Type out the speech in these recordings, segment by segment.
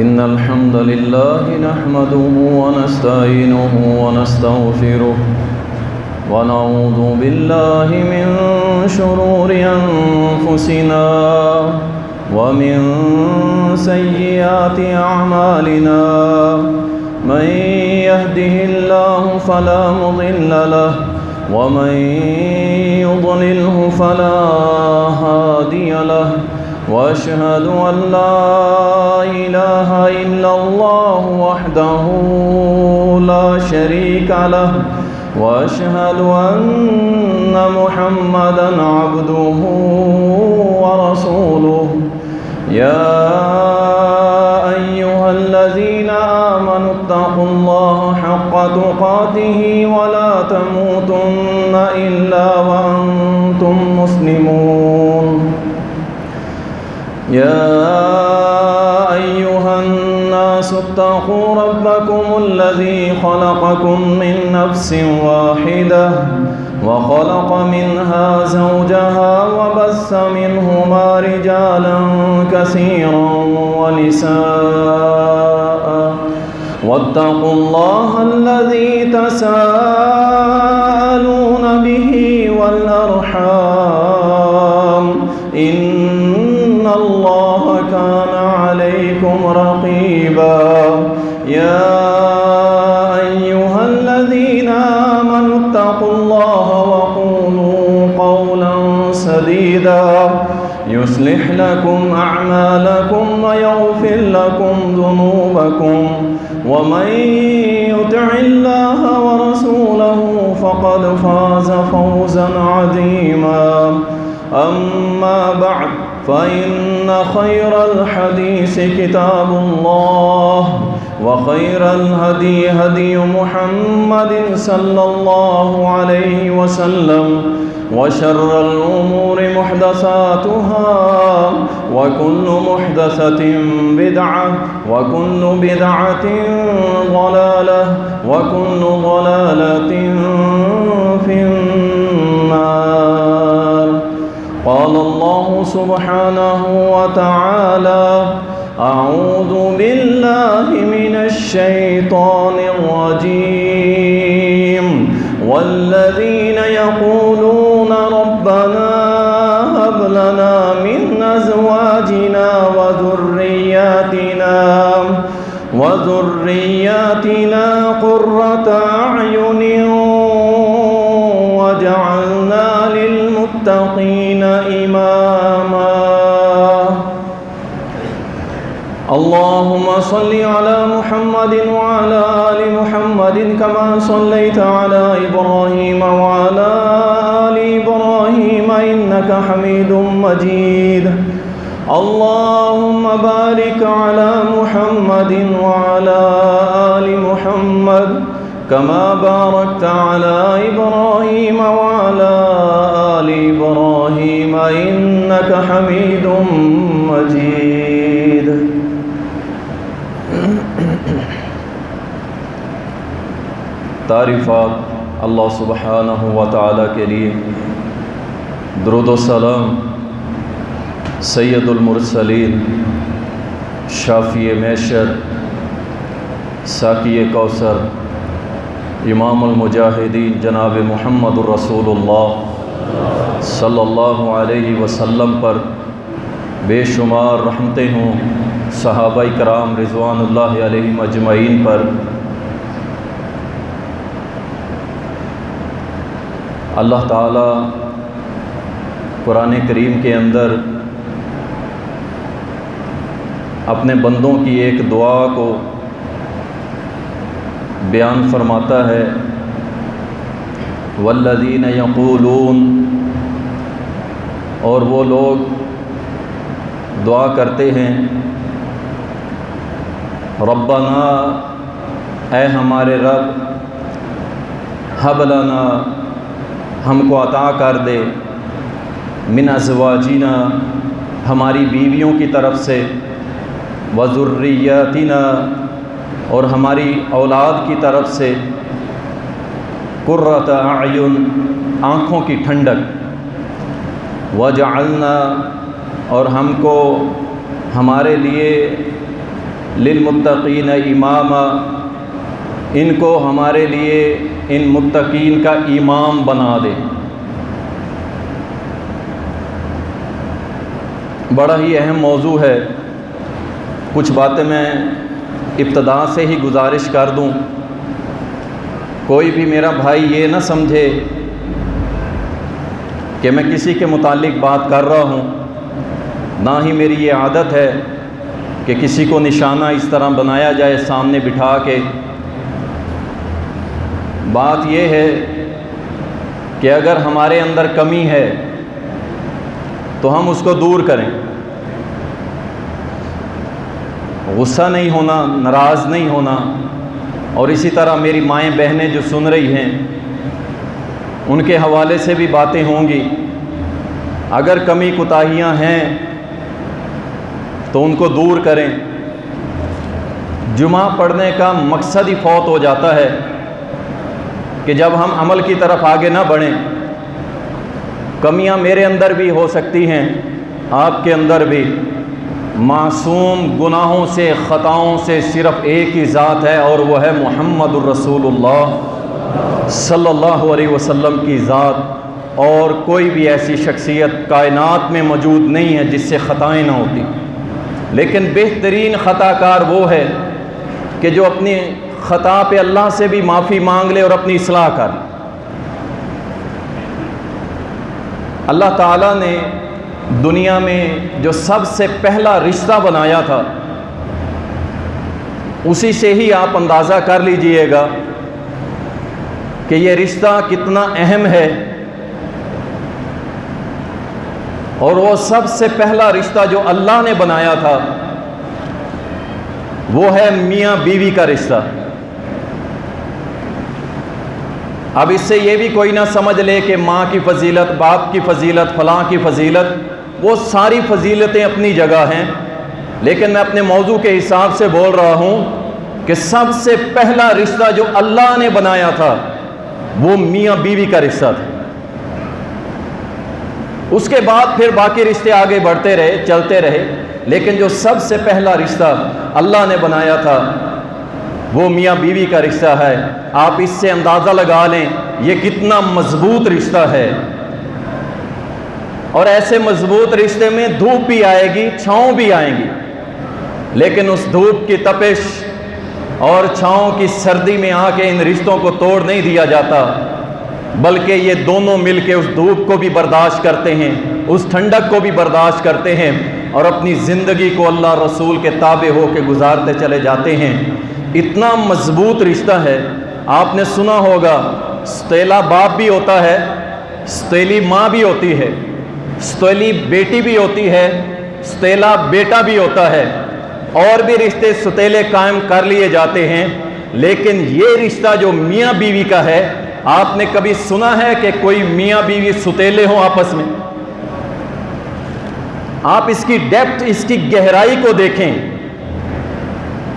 إن الحمد لله نحمده ونستعينه ونستغفره ونعوذ بالله من شرور أنفسنا ومن سيئات أعمالنا من يهده الله فلا مضل له ومن يضلله فلا هادي له وأشهد أن لا إله إلا الله وحده لا شريك له وأشهد أن محمدًا عبده ورسوله يا أيها الذين آمنوا اتقوا الله حق تقاته ولا تموتن إلا وأنتم مسلمون يا أيها الناس اتقوا ربكم الذي خلقكم من نفس واحدة وخلق منها زوجها وبث منهما رجالا كثيرا ونساء واتقوا الله الذي تساءلون به والأرحام إن الله كان عليكم رقيبا يا أيها الذين آمنوا اتقوا الله وقولوا قولا سديدا يصلح لكم أعمالكم ويغفر لكم ذنوبكم ومن يطع الله ورسوله فقد فاز فوزا عظيما أما بعد فإن خير الحديث كتاب الله وخير الهدي هدي محمد صلى الله عليه وسلم وشر الأمور محدثاتها وكل محدثة بدعة وكل بدعة ضلالة وكل ضلالة في النار قال الله سبحانه وتعالى أعوذ بالله من الشيطان الرجيم والذين يقولون ربنا هب لنا من أزواجنا وذرياتنا قرة أعين وجعلنا للمتقين إماما اللهم صل على محمد وعلى آل محمد كما صليت على إبراهيم وعلى آل إبراهيم إنك حميد مجيد اللهم بارك على محمد وعلى آل محمد كما باركت على إبراهيم وعلى آل إبراهيم إنك حميد مجيد تعریفات اللہ سبحانہ و تعالیٰ کے لیے، درود و سلام سید المرسلین شافی محشر ساقی کوثر امام المجاہدین جناب محمد الرسول اللہ صلی اللہ علیہ وسلم پر بے شمار رحمتیں ہوں، صحابہ کرام رضوان اللہ علیہم اجمعین پر۔ اللہ تعالیٰ قرآن کریم کے اندر اپنے بندوں کی ایک دعا کو بیان فرماتا ہے، والذین یقولون، اور وہ لوگ دعا کرتے ہیں، ربنا، اے ہمارے رب، ہب لنا، ہم کو عطا کر دے، من ازواجنا، ہماری بیویوں کی طرف سے، وذریاتنا، اور ہماری اولاد کی طرف سے، قرۃ اعین، آنکھوں کی ٹھنڈک، وجعلنا، اور ہم کو ہمارے لیے للمتقین اماما، ان کو ہمارے لیے ان متقین کا امام بنا دے۔ بڑا ہی اہم موضوع ہے، کچھ باتیں میں ابتدا سے ہی گزارش کر دوں، کوئی بھی میرا بھائی یہ نہ سمجھے کہ میں کسی کے متعلق بات کر رہا ہوں، نہ ہی میری یہ عادت ہے کہ کسی کو نشانہ اس طرح بنایا جائے سامنے بٹھا کے۔ بات یہ ہے کہ اگر ہمارے اندر کمی ہے تو ہم اس کو دور کریں، غصہ نہیں ہونا، ناراض نہیں ہونا۔ اور اسی طرح میری مائیں بہنیں جو سن رہی ہیں ان کے حوالے سے بھی باتیں ہوں گی، اگر کمی کوتاہیاں ہیں تو ان کو دور کریں۔ جمعہ پڑھنے کا مقصد ہی فوت ہو جاتا ہے کہ جب ہم عمل کی طرف آگے نہ بڑھیں۔ کمیاں میرے اندر بھی ہو سکتی ہیں، آپ کے اندر بھی۔ معصوم گناہوں سے، خطاؤں سے صرف ایک ہی ذات ہے، اور وہ ہے محمد الرسول اللہ صلی اللہ علیہ وسلم کی ذات۔ اور کوئی بھی ایسی شخصیت کائنات میں موجود نہیں ہے جس سے خطائیں نہ ہوتی، لیکن بہترین خطا کار وہ ہے کہ جو اپنی خطا پہ اللہ سے بھی معافی مانگ لے اور اپنی اصلاح کر لے۔ اللہ تعالیٰ نے دنیا میں جو سب سے پہلا رشتہ بنایا تھا، اسی سے ہی آپ اندازہ کر لیجئے گا کہ یہ رشتہ کتنا اہم ہے۔ اور وہ سب سے پہلا رشتہ جو اللہ نے بنایا تھا وہ ہے میاں بیوی کا رشتہ۔ اب اس سے یہ بھی کوئی نہ سمجھ لے کہ ماں کی فضیلت، باپ کی فضیلت، فلاں کی فضیلت، وہ ساری فضیلتیں اپنی جگہ ہیں، لیکن میں اپنے موضوع کے حساب سے بول رہا ہوں کہ سب سے پہلا رشتہ جو اللہ نے بنایا تھا وہ میاں بیوی کا رشتہ تھا۔ اس کے بعد پھر باقی رشتے آگے بڑھتے رہے، چلتے رہے، لیکن جو سب سے پہلا رشتہ اللہ نے بنایا تھا وہ میاں بیوی کا رشتہ ہے۔ آپ اس سے اندازہ لگا لیں یہ کتنا مضبوط رشتہ ہے۔ اور ایسے مضبوط رشتے میں دھوپ بھی آئے گی، چھاؤں بھی آئیں گی، لیکن اس دھوپ کی تپش اور چھاؤں کی سردی میں آ کے ان رشتوں کو توڑ نہیں دیا جاتا، بلکہ یہ دونوں مل کے اس دھوپ کو بھی برداشت کرتے ہیں، اس ٹھنڈک کو بھی برداشت کرتے ہیں، اور اپنی زندگی کو اللہ رسول کے تابع ہو کے گزارتے چلے جاتے ہیں۔ اتنا مضبوط رشتہ ہے۔ آپ نے سنا ہوگا ستیلا باپ بھی ہوتا ہے، ستیلی ماں بھی ہوتی ہے، ستیلی بیٹی بھی ہوتی ہے، ستیلا بیٹا بھی ہوتا ہے، اور بھی رشتے ستیلے قائم کر لیے جاتے ہیں، لیکن یہ رشتہ جو میاں بیوی کا ہے، آپ نے کبھی سنا ہے کہ کوئی میاں بیوی ستیلے ہوں آپس میں؟ آپ اس کی ڈیپتھ، اس کی گہرائی کو دیکھیں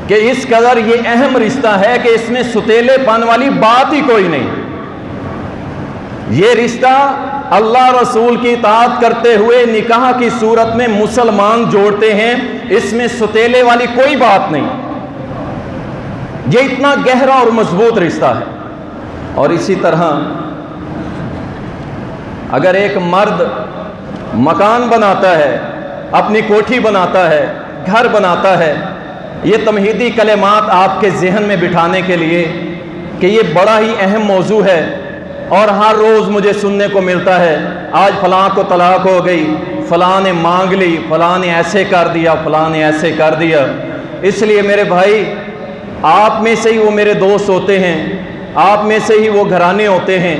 کہ اس قدر یہ اہم رشتہ ہے کہ اس میں ستیلے پن والی بات ہی کوئی نہیں۔ یہ رشتہ اللہ رسول کی اطاعت کرتے ہوئے نکاح کی صورت میں مسلمان جوڑتے ہیں، اس میں ستیلے والی کوئی بات نہیں۔ یہ اتنا گہرا اور مضبوط رشتہ ہے۔ اور اسی طرح اگر ایک مرد مکان بناتا ہے، اپنی کوٹھی بناتا ہے، گھر بناتا ہے، یہ تمہیدی کلمات آپ کے ذہن میں بٹھانے کے لیے کہ یہ بڑا ہی اہم موضوع ہے، اور ہر روز مجھے سننے کو ملتا ہے آج فلاں کو طلاق ہو گئی، فلاں نے مانگ لی، فلاں نے ایسے کر دیا، فلاں نے ایسے کر دیا۔ اس لیے میرے بھائی، آپ میں سے ہی وہ میرے دوست ہوتے ہیں، آپ میں سے ہی وہ گھرانے ہوتے ہیں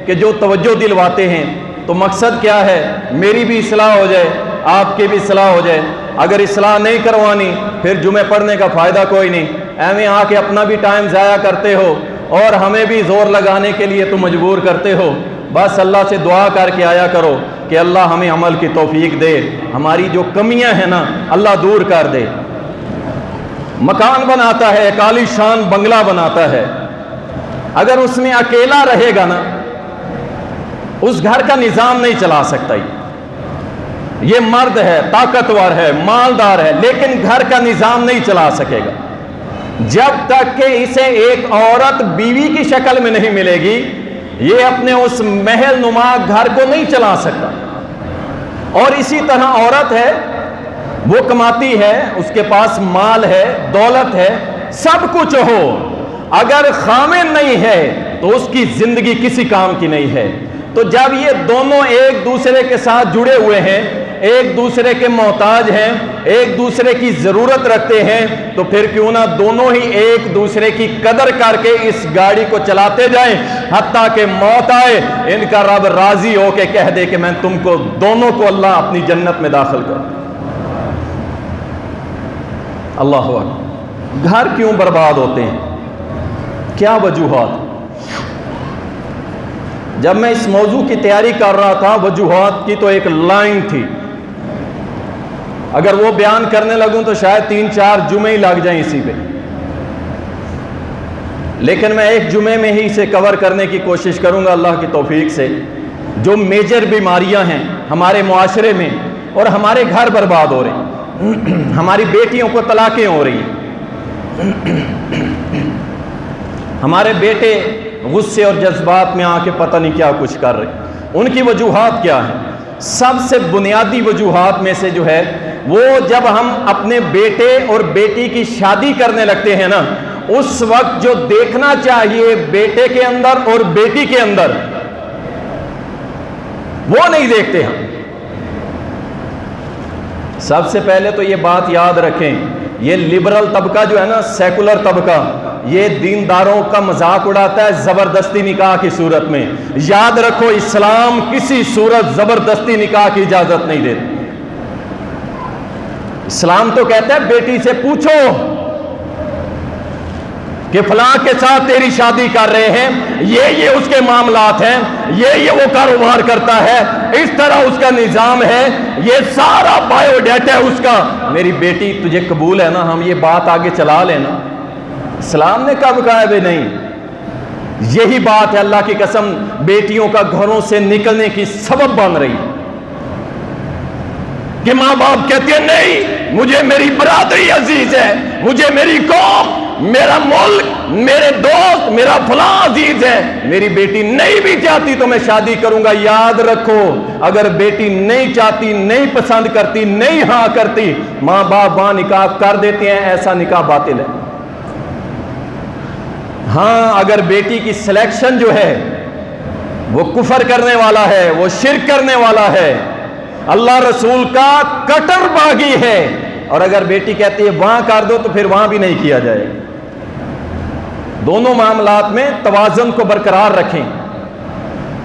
کہ جو توجہ دلواتے ہیں۔ تو مقصد کیا ہے؟ میری بھی اصلاح ہو جائے، آپ کی بھی اصلاح ہو جائے۔ اگر اصلاح نہیں کروانی پھر جمعے پڑھنے کا فائدہ کوئی نہیں، ایویں آ کے اپنا بھی ٹائم ضائع کرتے ہو اور ہمیں بھی زور لگانے کے لیے تو مجبور کرتے ہو۔ بس اللہ سے دعا کر کے آیا کرو کہ اللہ ہمیں عمل کی توفیق دے، ہماری جو کمیاں ہیں نا اللہ دور کر دے۔ مکان بناتا ہے، ایک عالی شان بنگلہ بناتا ہے، اگر اس میں اکیلا رہے گا نا، اس گھر کا نظام نہیں چلا سکتا ہی۔ یہ مرد ہے، طاقتور ہے، مالدار ہے، لیکن گھر کا نظام نہیں چلا سکے گا جب تک کہ اسے ایک عورت بیوی کی شکل میں نہیں ملے گی۔ یہ اپنے اس محل نما گھر کو نہیں چلا سکتا۔ اور اسی طرح عورت ہے، وہ کماتی ہے، اس کے پاس مال ہے، دولت ہے، سب کچھ ہو، اگر خامن نہیں ہے تو اس کی زندگی کسی کام کی نہیں ہے۔ تو جب یہ دونوں ایک دوسرے کے ساتھ جڑے ہوئے ہیں، ایک دوسرے کے محتاج ہیں، ایک دوسرے کی ضرورت رکھتے ہیں، تو پھر کیوں نہ دونوں ہی ایک دوسرے کی قدر کر کے اس گاڑی کو چلاتے جائیں، حتیٰ کہ موت آئے ان کا رب راضی ہو کے کہہ دے کہ میں تم کو دونوں کو اللہ اپنی جنت میں داخل کر۔ اللہ اکبر۔ گھر کیوں برباد ہوتے ہیں؟ کیا وجوہات؟ جب میں اس موضوع کی تیاری کر رہا تھا، وجوہات کی تو ایک لائن تھی، اگر وہ بیان کرنے لگوں تو شاید 3-4 جمعے ہی لگ جائیں اسی پہ، لیکن میں ایک جمعے میں ہی اسے کور کرنے کی کوشش کروں گا اللہ کی توفیق سے۔ جو میجر بیماریاں ہیں ہمارے معاشرے میں اور ہمارے گھر برباد ہو رہے ہیں، ہماری بیٹیوں کو طلاقیں ہو رہی ہیں، ہمارے بیٹے غصے اور جذبات میں آ کے پتہ نہیں کیا کچھ کر رہے ہیں۔ ان کی وجوہات کیا ہیں؟ سب سے بنیادی وجوہات میں سے جو ہے وہ جب ہم اپنے بیٹے اور بیٹی کی شادی کرنے لگتے ہیں نا، اس وقت جو دیکھنا چاہیے بیٹے کے اندر اور بیٹی کے اندر، وہ نہیں دیکھتے ہم۔ سب سے پہلے تو یہ بات یاد رکھیں، یہ لبرل طبقہ جو ہے نا، سیکولر طبقہ، یہ دینداروں کا مذاق اڑاتا ہے زبردستی نکاح کی صورت میں۔ یاد رکھو، اسلام کسی صورت زبردستی نکاح کی اجازت نہیں دیتا۔ اسلام تو کہتا ہے بیٹی سے پوچھو کہ فلاں کے ساتھ تیری شادی کر رہے ہیں، یہ اس کے معاملات ہیں، یہ وہ کاروبار کرتا ہے، اس طرح اس کا نظام ہے، یہ سارا بایو ڈیٹا ہے اس کا۔ میری بیٹی تجھے قبول ہے نا؟ ہم یہ بات آگے چلا لینا۔ اسلام نے کب کہا ہے بھی نہیں؟ یہی بات ہے اللہ کی قسم بیٹیوں کا گھروں سے نکلنے کی سبب بن رہی کہ ماں باپ کہتے ہیں نہیں، مجھے میری برادری عزیز ہے، مجھے میری قوم، میرا ملک، میرے دوست، میرا فلاں عزیز ہے، میری بیٹی نہیں بھی چاہتی تو میں شادی کروں گا۔ یاد رکھو، اگر بیٹی نہیں چاہتی، نہیں پسند کرتی، نہیں ہاں کرتی، ماں باپ وہاں نکاح کر دیتے ہیں، ایسا نکاح باطل ہے۔ ہاں، اگر بیٹی کی سلیکشن جو ہے وہ کفر کرنے والا ہے، وہ شرک کرنے والا ہے، اللہ رسول کا کٹر باغی ہے، اور اگر بیٹی کہتی ہے وہاں کر دو تو پھر وہاں بھی نہیں کیا جائے۔ دونوں معاملات میں توازن کو برقرار رکھیں۔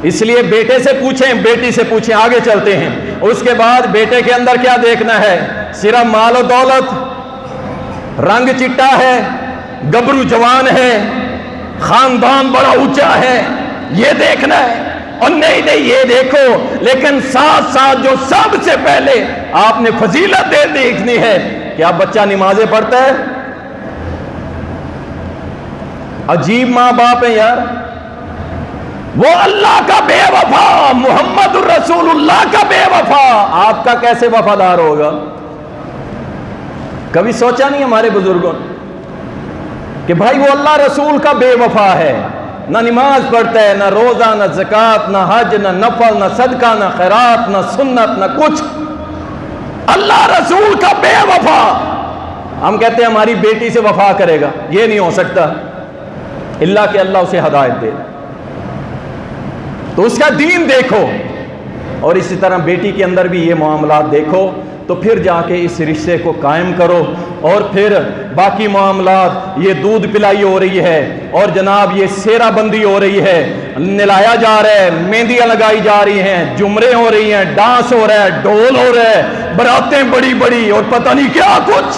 اس لیے بیٹے سے پوچھیں، بیٹی سے پوچھیں۔ آگے چلتے ہیں۔ اس کے بعد بیٹے کے اندر کیا دیکھنا ہے؟ صرف مال و دولت، رنگ چٹا ہے، گبرو جوان ہے، خاندان بڑا اونچا ہے، یہ دیکھنا ہے؟ اور نہیں یہ دیکھو، لیکن ساتھ ساتھ جو سب سے پہلے آپ نے فضیلت دیکھنی ہے، کیا بچہ نمازیں پڑھتا ہے؟ عجیب ماں باپ ہیں یار، وہ اللہ کا بے وفا، محمد الرسول اللہ کا بے وفا، آپ کا کیسے وفادار ہوگا؟ کبھی سوچا نہیں ہمارے بزرگوں نے کہ بھائی وہ اللہ رسول کا بے وفا ہے، نہ نماز پڑھتا ہے، نہ روزہ، نہ زکوٰۃ، نہ حج، نہ نفل، نہ صدقہ، نہ خیرات، نہ سنت، نہ کچھ، اللہ رسول کا بے وفا۔ ہم کہتے ہیں ہماری بیٹی سے وفا کرے گا، یہ نہیں ہو سکتا اللہ کہ اللہ اسے ہدایت دے، تو اس کا دین دیکھو، اور اسی طرح بیٹی کے اندر بھی یہ معاملات دیکھو، تو پھر جا کے اس رشتے کو قائم کرو۔ اور پھر باقی معاملات، یہ دودھ پلائی ہو رہی ہے، اور جناب یہ سیرہ بندی ہو رہی ہے، نلایا جا رہا ہے، مہندیاں لگائی جا رہی ہیں، جمرے ہو رہی ہیں، ڈانس ہو رہا ہے، ڈھول ہو رہا ہے، براتیں بڑی بڑی، اور پتہ نہیں کیا کچھ،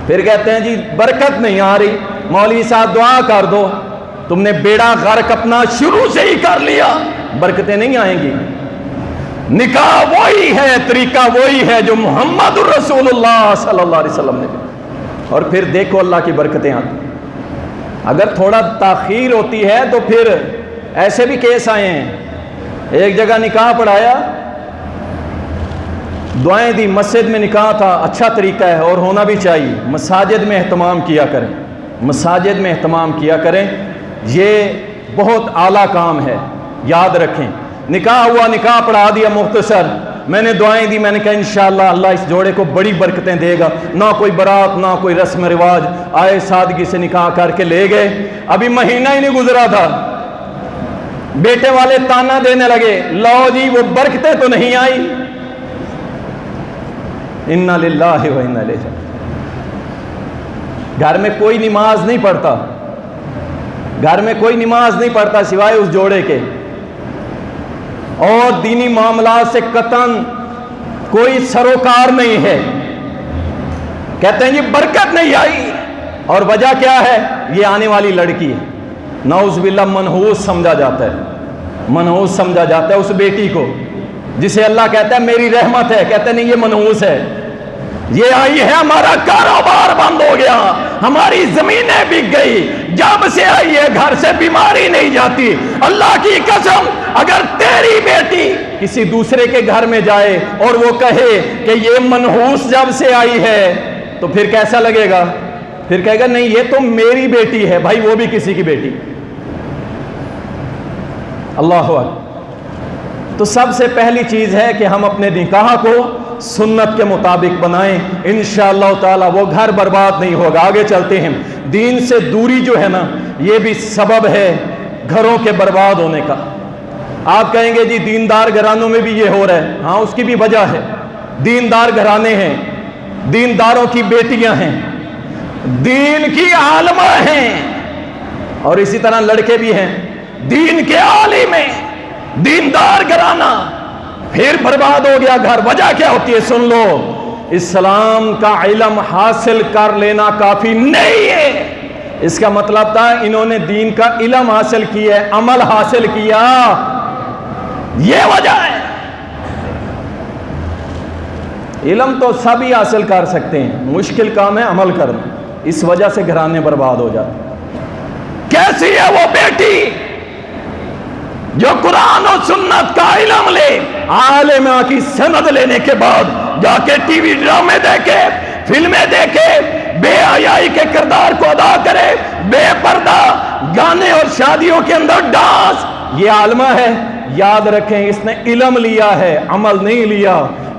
پھر کہتے ہیں جی برکت نہیں آ رہی، مولوی صاحب دعا کر دو۔ تم نے بیڑا غرق اپنا شروع سے ہی کر لیا، برکتیں نہیں آئیں گی۔ نکاح وہی ہے، طریقہ وہی ہے جو محمد الرسول اللہ صلی اللہ علیہ وسلم نے، اور پھر دیکھو اللہ کی برکتیں آتی۔ اگر تھوڑا تاخیر ہوتی ہے تو پھر ایسے بھی کیس آئے ہیں، ایک جگہ نکاح پڑھایا، دعائیں دی، مسجد میں نکاح تھا، اچھا طریقہ ہے اور ہونا بھی چاہیے. مساجد میں اہتمام کیا کریں، مساجد میں اہتمام کیا کریں، یہ بہت اعلیٰ کام ہے. یاد رکھیں، نکاح ہوا، نکاح پڑھا دیا مختصر، میں نے دعائیں دی، میں نے کہا انشاءاللہ اللہ اس جوڑے کو بڑی برکتیں دے گا. نہ کوئی برات، نہ کوئی رسم رواج، آئے سادگی سے نکاح کر کے لے گئے. ابھی مہینہ ہی نہیں گزرا تھا، بیٹے والے تانا دینے لگے، لو جی وہ برکتیں تو نہیں آئی. انا للہ و انا الیہ. گھر میں کوئی نماز نہیں پڑھتا، گھر میں کوئی نماز نہیں پڑھتا سوائے اس جوڑے کے، اور دینی معاملات سے قطعاً کوئی سروکار نہیں ہے. کہتے ہیں یہ برکت نہیں آئی، اور وجہ کیا ہے؟ یہ آنے والی لڑکی ہے. نعوذ باللہ منحوس سمجھا جاتا ہے، منحوس سمجھا جاتا ہے اس بیٹی کو جسے اللہ کہتا ہے میری رحمت ہے. کہتے ہیں نہیں، یہ منحوس ہے. یہ آئی ہے، ہمارا کاروبار بند ہو گیا، ہماری زمینیں بک گئی، جب سے آئی ہے گھر سے بیماری نہیں جاتی. اللہ کی قسم، اگر تیری بیٹی کسی دوسرے کے گھر میں جائے اور وہ کہے کہ یہ منحوس جب سے آئی ہے، تو پھر کیسا لگے گا؟ پھر کہے گا نہیں یہ تو میری بیٹی ہے. بھائی وہ بھی کسی کی بیٹی. اللہ اکبر. تو سب سے پہلی چیز ہے کہ ہم اپنے نکاح کو سنت کے مطابق بنائیں، انشاءاللہ تعالی وہ گھر برباد نہیں ہوگا. آگے چلتے ہیں. دین سے دوری جو ہے نا، یہ بھی سبب ہے گھروں کے برباد ہونے کا. آپ کہیں گے جی دیندار گھرانوں میں بھی یہ ہو رہا ہے. ہاں اس کی بھی وجہ ہے. دیندار گھرانے ہیں، دینداروں کی بیٹیاں ہیں، دین کی عالمہ ہیں، اور اسی طرح لڑکے بھی ہیں دین کے عالم ہیں. دیندار گھرانہ پھر برباد ہو گیا گھر. وجہ کیا ہوتی ہے؟ سن لو، اسلام کا علم حاصل کر لینا کافی نہیں ہے. اس کا مطلب تھا انہوں نے دین کا علم حاصل کیا ہے، عمل حاصل کیا، یہ وجہ ہے. علم تو سب ہی حاصل کر سکتے ہیں، مشکل کام ہے عمل کرنا. اس وجہ سے گھرانے برباد ہو جاتے. کیسی ہے وہ بیٹی جو قرآن و سنت کا علم لے، عالمہ کی سند لینے کے بعد جا کے ٹی وی ڈرامے دیکھے، فلمیں دیکھے، بے حیائی کے کردار کو ادا کرے، بے پردہ گانے اور شادیوں کے اندر ڈانس، یہ عالمہ ہے. یاد رکھیں، اس نے علم لیا ہے، عمل نہیں لیا.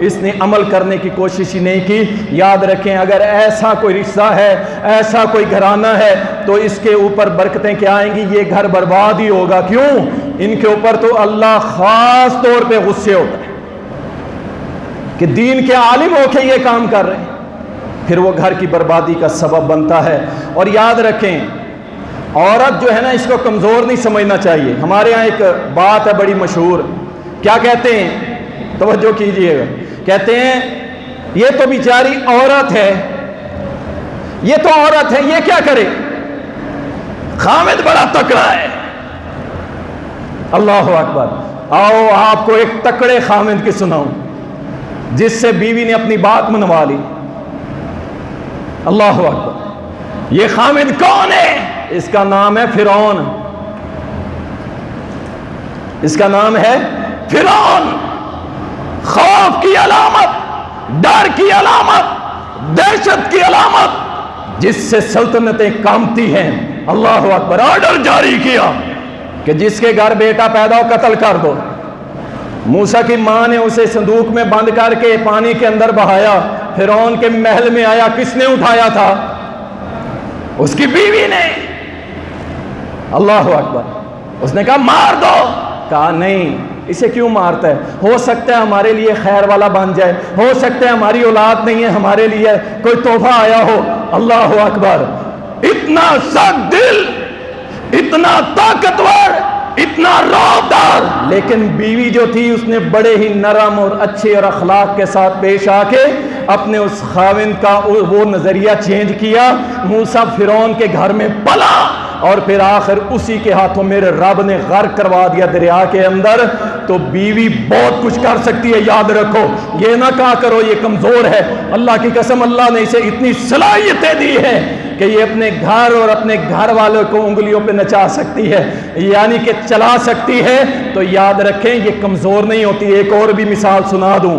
اس نے عمل کرنے کی کوشش ہی نہیں کی. یاد رکھیں، اگر ایسا کوئی رشتہ ہے، ایسا کوئی گھرانہ ہے، تو اس کے اوپر برکتیں کیا آئیں گی؟ یہ گھر برباد ہی ہوگا. کیوں؟ ان کے اوپر تو اللہ خاص طور پہ غصے ہوتا ہے کہ دین کے عالم ہو کے یہ کام کر رہے ہیں. پھر وہ گھر کی بربادی کا سبب بنتا ہے. اور یاد رکھیں، عورت جو ہے نا، اس کو کمزور نہیں سمجھنا چاہیے. ہمارے ہاں ایک بات ہے بڑی مشہور، کیا کہتے ہیں؟ توجہ کیجئے گا. کہتے ہیں یہ تو بیچاری عورت ہے، یہ تو عورت ہے، یہ کیا کرے؟ خامد بڑا تکڑا ہے. اللہ اکبر. آؤ آپ کو ایک تکڑے خامد کی سناؤں جس سے بیوی نے اپنی بات منوا لی. اللہ اکبر. یہ خامد کون ہے؟ اس کا نام ہے فرعون. اس کا نام ہے فرعون. خوف کی علامت، ڈر کی علامت، دہشت کی علامت، جس سے سلطنتیں کامتی ہیں. اللہ اکبر. آرڈر جاری کیا کہ جس کے گھر بیٹا پیدا ہو قتل کر دو. موسیٰ کی ماں نے اسے صندوق میں بند کر کے پانی کے اندر بہایا. فرعون کے محل میں آیا، کس نے اٹھایا تھا؟ اس کی بیوی نے. اللہ اکبر. اس نے کہا مار دو. کہا نہیں، اسے کیوں مارتا ہے؟ ہو سکتا ہے ہمارے لیے خیر والا بن جائے، ہو سکتا ہے ہماری اولاد نہیں ہے، ہمارے لیے کوئی تحفہ آیا ہو. اللہ اکبر. اتنا سخت دل، اتنا طاقتور، اتنا رعبدار. لیکن بیوی جو تھی اس نے بڑے ہی نرم اور اچھے اور اخلاق کے ساتھ پیش آ کے اپنے اس خاوند کا وہ نظریہ چینج کیا. موسیٰ فرعون کے گھر میں پلا اور پھر آخر اسی کے ہاتھوں میرے رب نے غرق کروا دیا دریا کے اندر. تو بیوی بہت کچھ کر سکتی ہے. یاد رکھو، یہ نہ کہا کرو یہ کمزور ہے. اللہ کی قسم، اللہ نے اسے اتنی صلاحیتیں دی ہے کہ یہ اپنے گھر اور اپنے گھر والوں کو انگلیوں پہ نچا سکتی ہے، یعنی کہ چلا سکتی ہے. تو یاد رکھیں یہ کمزور نہیں ہوتی. ایک اور بھی مثال سنا دوں.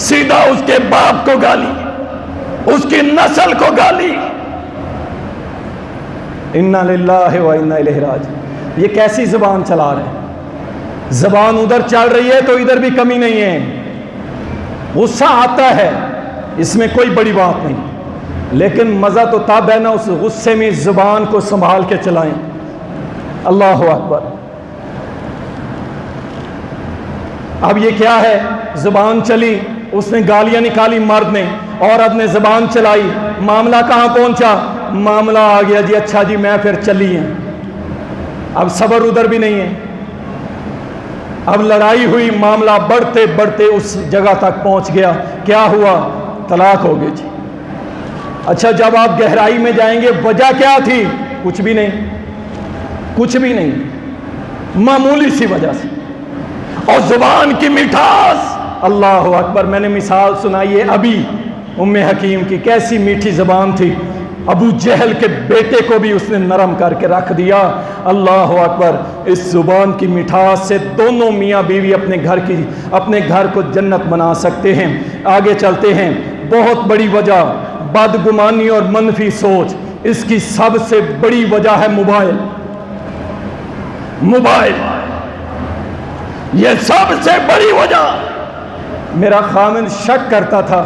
سیدھا اس کے باپ کو گالی، اس کی نسل کو گالی۔ انا للہ و انا الیہ راجعون۔ یہ کیسی زبان چلا رہے ہیں؟ زبان ادھر چل رہی ہے تو ادھر بھی کمی نہیں ہے۔ غصہ آتا ہے، اس میں کوئی بڑی بات نہیں، لیکن مزہ تو تب ہے نا اس غصے میں زبان کو سنبھال کے چلائیں۔ اللہ اکبر۔ اب یہ کیا ہے؟ زبان چلی، اس نے گالیاں نکالی مرد نے، عورت نے زبان چلائی، معاملہ کہاں پہنچا؟ معاملہ آ گیا جی اچھا جی میں پھر چلی ہیں۔ اب صبر ادھر بھی نہیں ہے، اب لڑائی ہوئی، معاملہ بڑھتے بڑھتے اس جگہ تک پہنچ گیا، کیا ہوا؟ طلاق ہو گئی جی۔ اچھا جب آپ گہرائی میں جائیں گے وجہ کیا تھی؟ کچھ بھی نہیں، کچھ بھی نہیں، معمولی سی وجہ سے۔ اور زبان کی مٹھاس، اللہ اکبر۔ میں نے مثال سنائی ہے ابھی ام حکیم کی، کیسی میٹھی زبان تھی، ابو جہل کے بیٹے کو بھی اس نے نرم کر کے رکھ دیا۔ اللہ اکبر۔ اس زبان کی مٹھاس سے دونوں میاں بیوی اپنے گھر کو جنت بنا سکتے ہیں۔ آگے چلتے ہیں۔ بہت بڑی وجہ بدگمانی اور منفی سوچ، اس کی سب سے بڑی وجہ ہے موبائل۔ موبائل یہ سب سے بڑی وجہ۔ میرا خاوند شک کرتا تھا،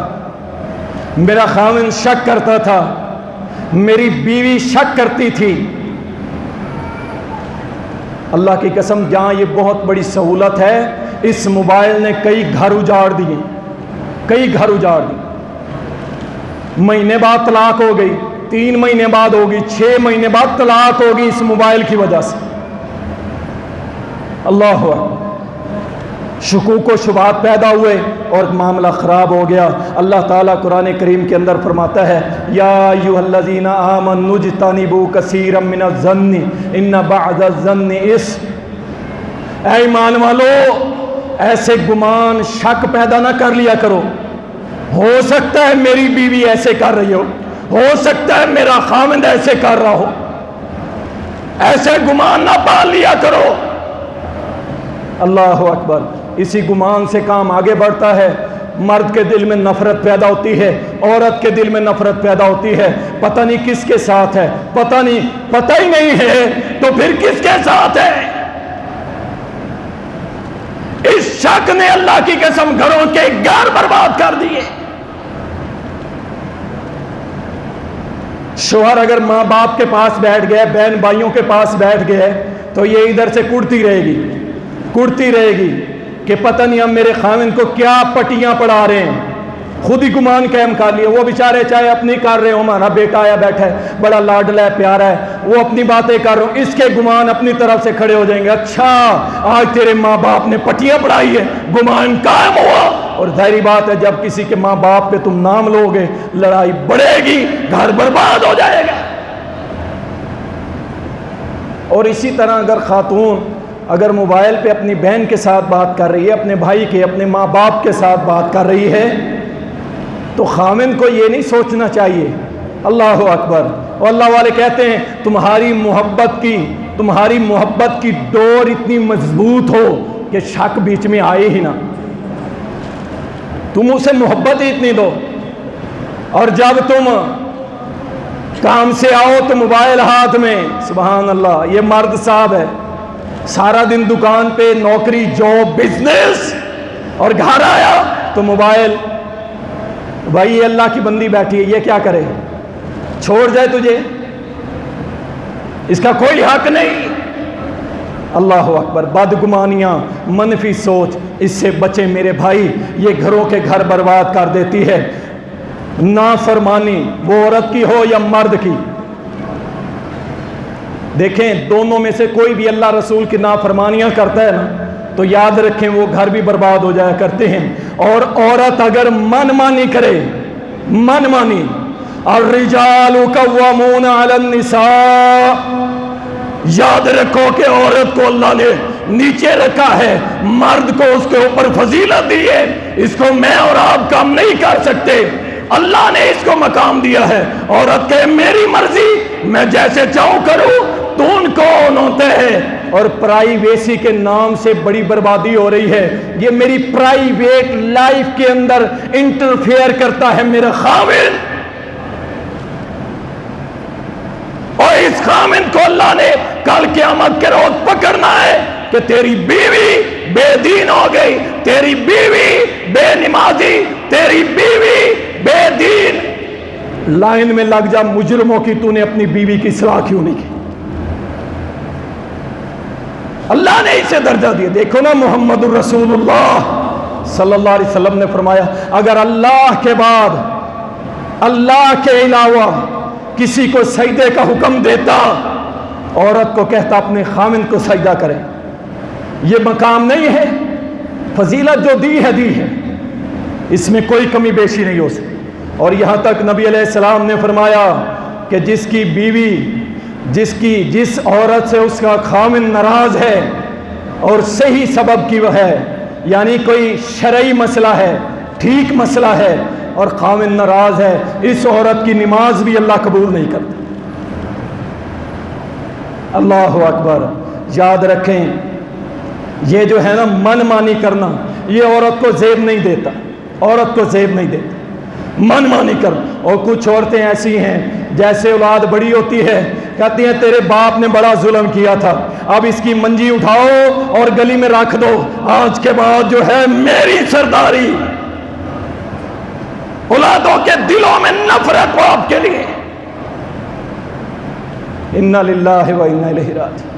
میرا خاوند شک کرتا تھا، میری بیوی شک کرتی تھی۔ اللہ کی قسم جہاں یہ بہت بڑی سہولت ہے، اس موبائل نے کئی گھر اجاڑ دیے، کئی گھر اجاڑ دیے۔ مہینے بعد طلاق ہو گئی، 3 مہینے بعد ہوگی، 6 مہینے بعد طلاق ہوگی اس موبائل کی وجہ سے۔ اللہ اکبر۔ شکوک و شبہات پیدا ہوئے اور معاملہ خراب ہو گیا۔ اللہ تعالیٰ قرآن کریم کے اندر فرماتا ہے یا ایھا الذین آمنوا اجتنبوا کثیرا من الظن ان بعض الظن اثم۔ اے ایمان والو، ایسے گمان شک پیدا نہ کر لیا کرو۔ ہو سکتا ہے میری بیوی ایسے کر رہی ہو سکتا ہے میرا خاوند ایسے کر رہا ہو، ایسے گمان نہ پال لیا کرو۔ اللہ اکبر۔ اسی گمان سے کام آگے بڑھتا ہے۔ مرد کے دل میں نفرت پیدا ہوتی ہے، عورت کے دل میں نفرت پیدا ہوتی ہے، پتہ نہیں کس کے ساتھ ہے، پتہ ہی نہیں ہے تو پھر کس کے ساتھ ہے؟ اس شک نے اللہ کی قسم گھروں کے گھر برباد کر دیے۔ شوہر اگر ماں باپ کے پاس بیٹھ گئے، بہن بھائیوں کے پاس بیٹھ گئے تو یہ ادھر سے کڑتی رہے گی کہ پتہ نہیں ہم میرے خاوند کو کیا پٹیاں پڑھا رہے ہیں۔ خود ہی گمان قائم کر لیے، وہ بیچارے چاہے اپنی کر رہے ہو، ہمارا بیٹا آیا بیٹھا ہے بڑا لاڈلا ہے پیارا ہے، وہ اپنی باتیں کر رہے ہو، اس کے گمان اپنی طرف سے کھڑے ہو جائیں گے، اچھا آج تیرے ماں باپ نے پٹیاں پڑھائی ہے، گمان قائم ہوا۔ اور ظاہری بات ہے جب کسی کے ماں باپ پہ تم نام لو گے لڑائی بڑھے گی، گھر برباد ہو جائے گا۔ اور اسی طرح اگر خاتون اگر موبائل پہ اپنی بہن کے ساتھ بات کر رہی ہے، اپنے بھائی کے، اپنے ماں باپ کے ساتھ بات کر رہی ہے، تو خاوند کو یہ نہیں سوچنا چاہیے۔ اللہ اکبر۔ اور اللہ والے کہتے ہیں تمہاری محبت کی ڈور اتنی مضبوط ہو کہ شک بیچ میں آئے ہی نہ، تم اسے محبت ہی اتنی دو، اور جب تم کام سے آؤ تو موبائل ہاتھ میں، سبحان اللہ۔ یہ مرد صاحب ہے، سارا دن دکان پہ نوکری جاب بزنس، اور گھر آیا تو موبائل۔ بھائی یہ اللہ کی بندی بیٹھی ہے، یہ کیا کرے؟ چھوڑ جائے تجھے؟ اس کا کوئی حق نہیں۔ اللہ اکبر۔ بدگمانیاں، منفی سوچ، اس سے بچے میرے بھائی، یہ گھروں کے گھر برباد کر دیتی ہے۔ نافرمانی وہ عورت کی ہو یا مرد کی، دیکھیں دونوں میں سے کوئی بھی اللہ رسول کی نافرمانیاں کرتا ہے نا تو یاد رکھیں وہ گھر بھی برباد ہو جایا کرتے ہیں۔ اور عورت اگر من مانی کرے، من مانی، الرجال قوامون علی النساء، یاد رکھو کہ عورت کو اللہ نے نیچے رکھا ہے، مرد کو اس کے اوپر فضیلت دی ہے، اس کو میں اور آپ کم نہیں کر سکتے، اللہ نے اس کو مقام دیا ہے۔ عورت کہ میری مرضی، میں جیسے چاہوں کروں، تو ان کون ہوتے ہیں اور پرائیویسی کے نام سے بڑی بربادی ہو رہی ہے. یہ میری پرائیویٹ لائف کے اندر انٹرفیئر کرتا ہے میرا خاوند، اور اس خاوند کو اللہ نے کل قیامت کے روز پکڑنا ہے کہ تیری بیوی بے دین ہو گئی، تیری بیوی بے نمازی، تیری بیوی بے دین. لائن میں لگ جا مجرموں کی، تو نے اپنی بیوی کی اصلاح کیوں نہیں کی؟ اللہ نے اسے درجہ دیا. دیکھو نا، محمد الرسول اللہ صلی اللہ علیہ وسلم نے فرمایا اگر اللہ کے بعد، اللہ کے علاوہ کسی کو سجدے کا حکم دیتا، عورت کو کہتا اپنے خامن کو سجدہ کرے. یہ مقام نہیں ہے. فضیلت جو دی ہے، اس میں کوئی کمی بیشی نہیں ہو سکتی. اور یہاں تک نبی علیہ السلام نے فرمایا کہ جس کی بیوی، جس عورت سے اس کا خامن ناراض ہے اور صحیح سبب کی وہ ہے، یعنی کوئی شرعی مسئلہ ہے، ٹھیک مسئلہ ہے اور خامن ناراض ہے، اس عورت کی نماز بھی اللہ قبول نہیں کرتا. اللہ اکبر. یاد رکھیں، یہ جو ہے نا من مانی کرنا، یہ عورت کو زیب نہیں دیتا، عورت کو زیب نہیں دیتا من مانی کر. اور کچھ عورتیں ایسی ہیں جیسے اولاد بڑی ہوتی ہے، کہتی ہیں تیرے باپ نے بڑا ظلم کیا تھا، اب اس کی منجی اٹھاؤ اور گلی میں رکھ دو، آج کے بعد جو ہے میری سرداری. اولادوں کے دلوں میں نفرت ہو آپ کے لیے. انا للہ و انا الیہ راجعون.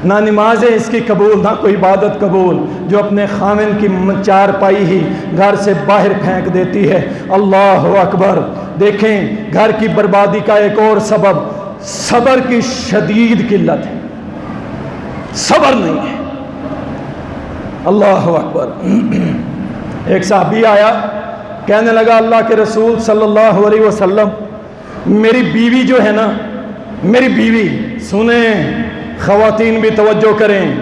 نہ نمازیں اس کی قبول، نہ کوئی عبادت قبول، جو اپنے خامن کی چارپائی ہی گھر سے باہر پھینک دیتی ہے. اللہ اکبر. دیکھیں، گھر کی بربادی کا ایک اور سبب صبر کی شدید قلت ہے. صبر نہیں ہے. اللہ اکبر. ایک صحابی آیا، کہنے لگا اللہ کے رسول صلی اللہ علیہ وسلم، میری بیوی جو ہے نا، میری بیوی، سنیں خواتین بھی توجہ کریں،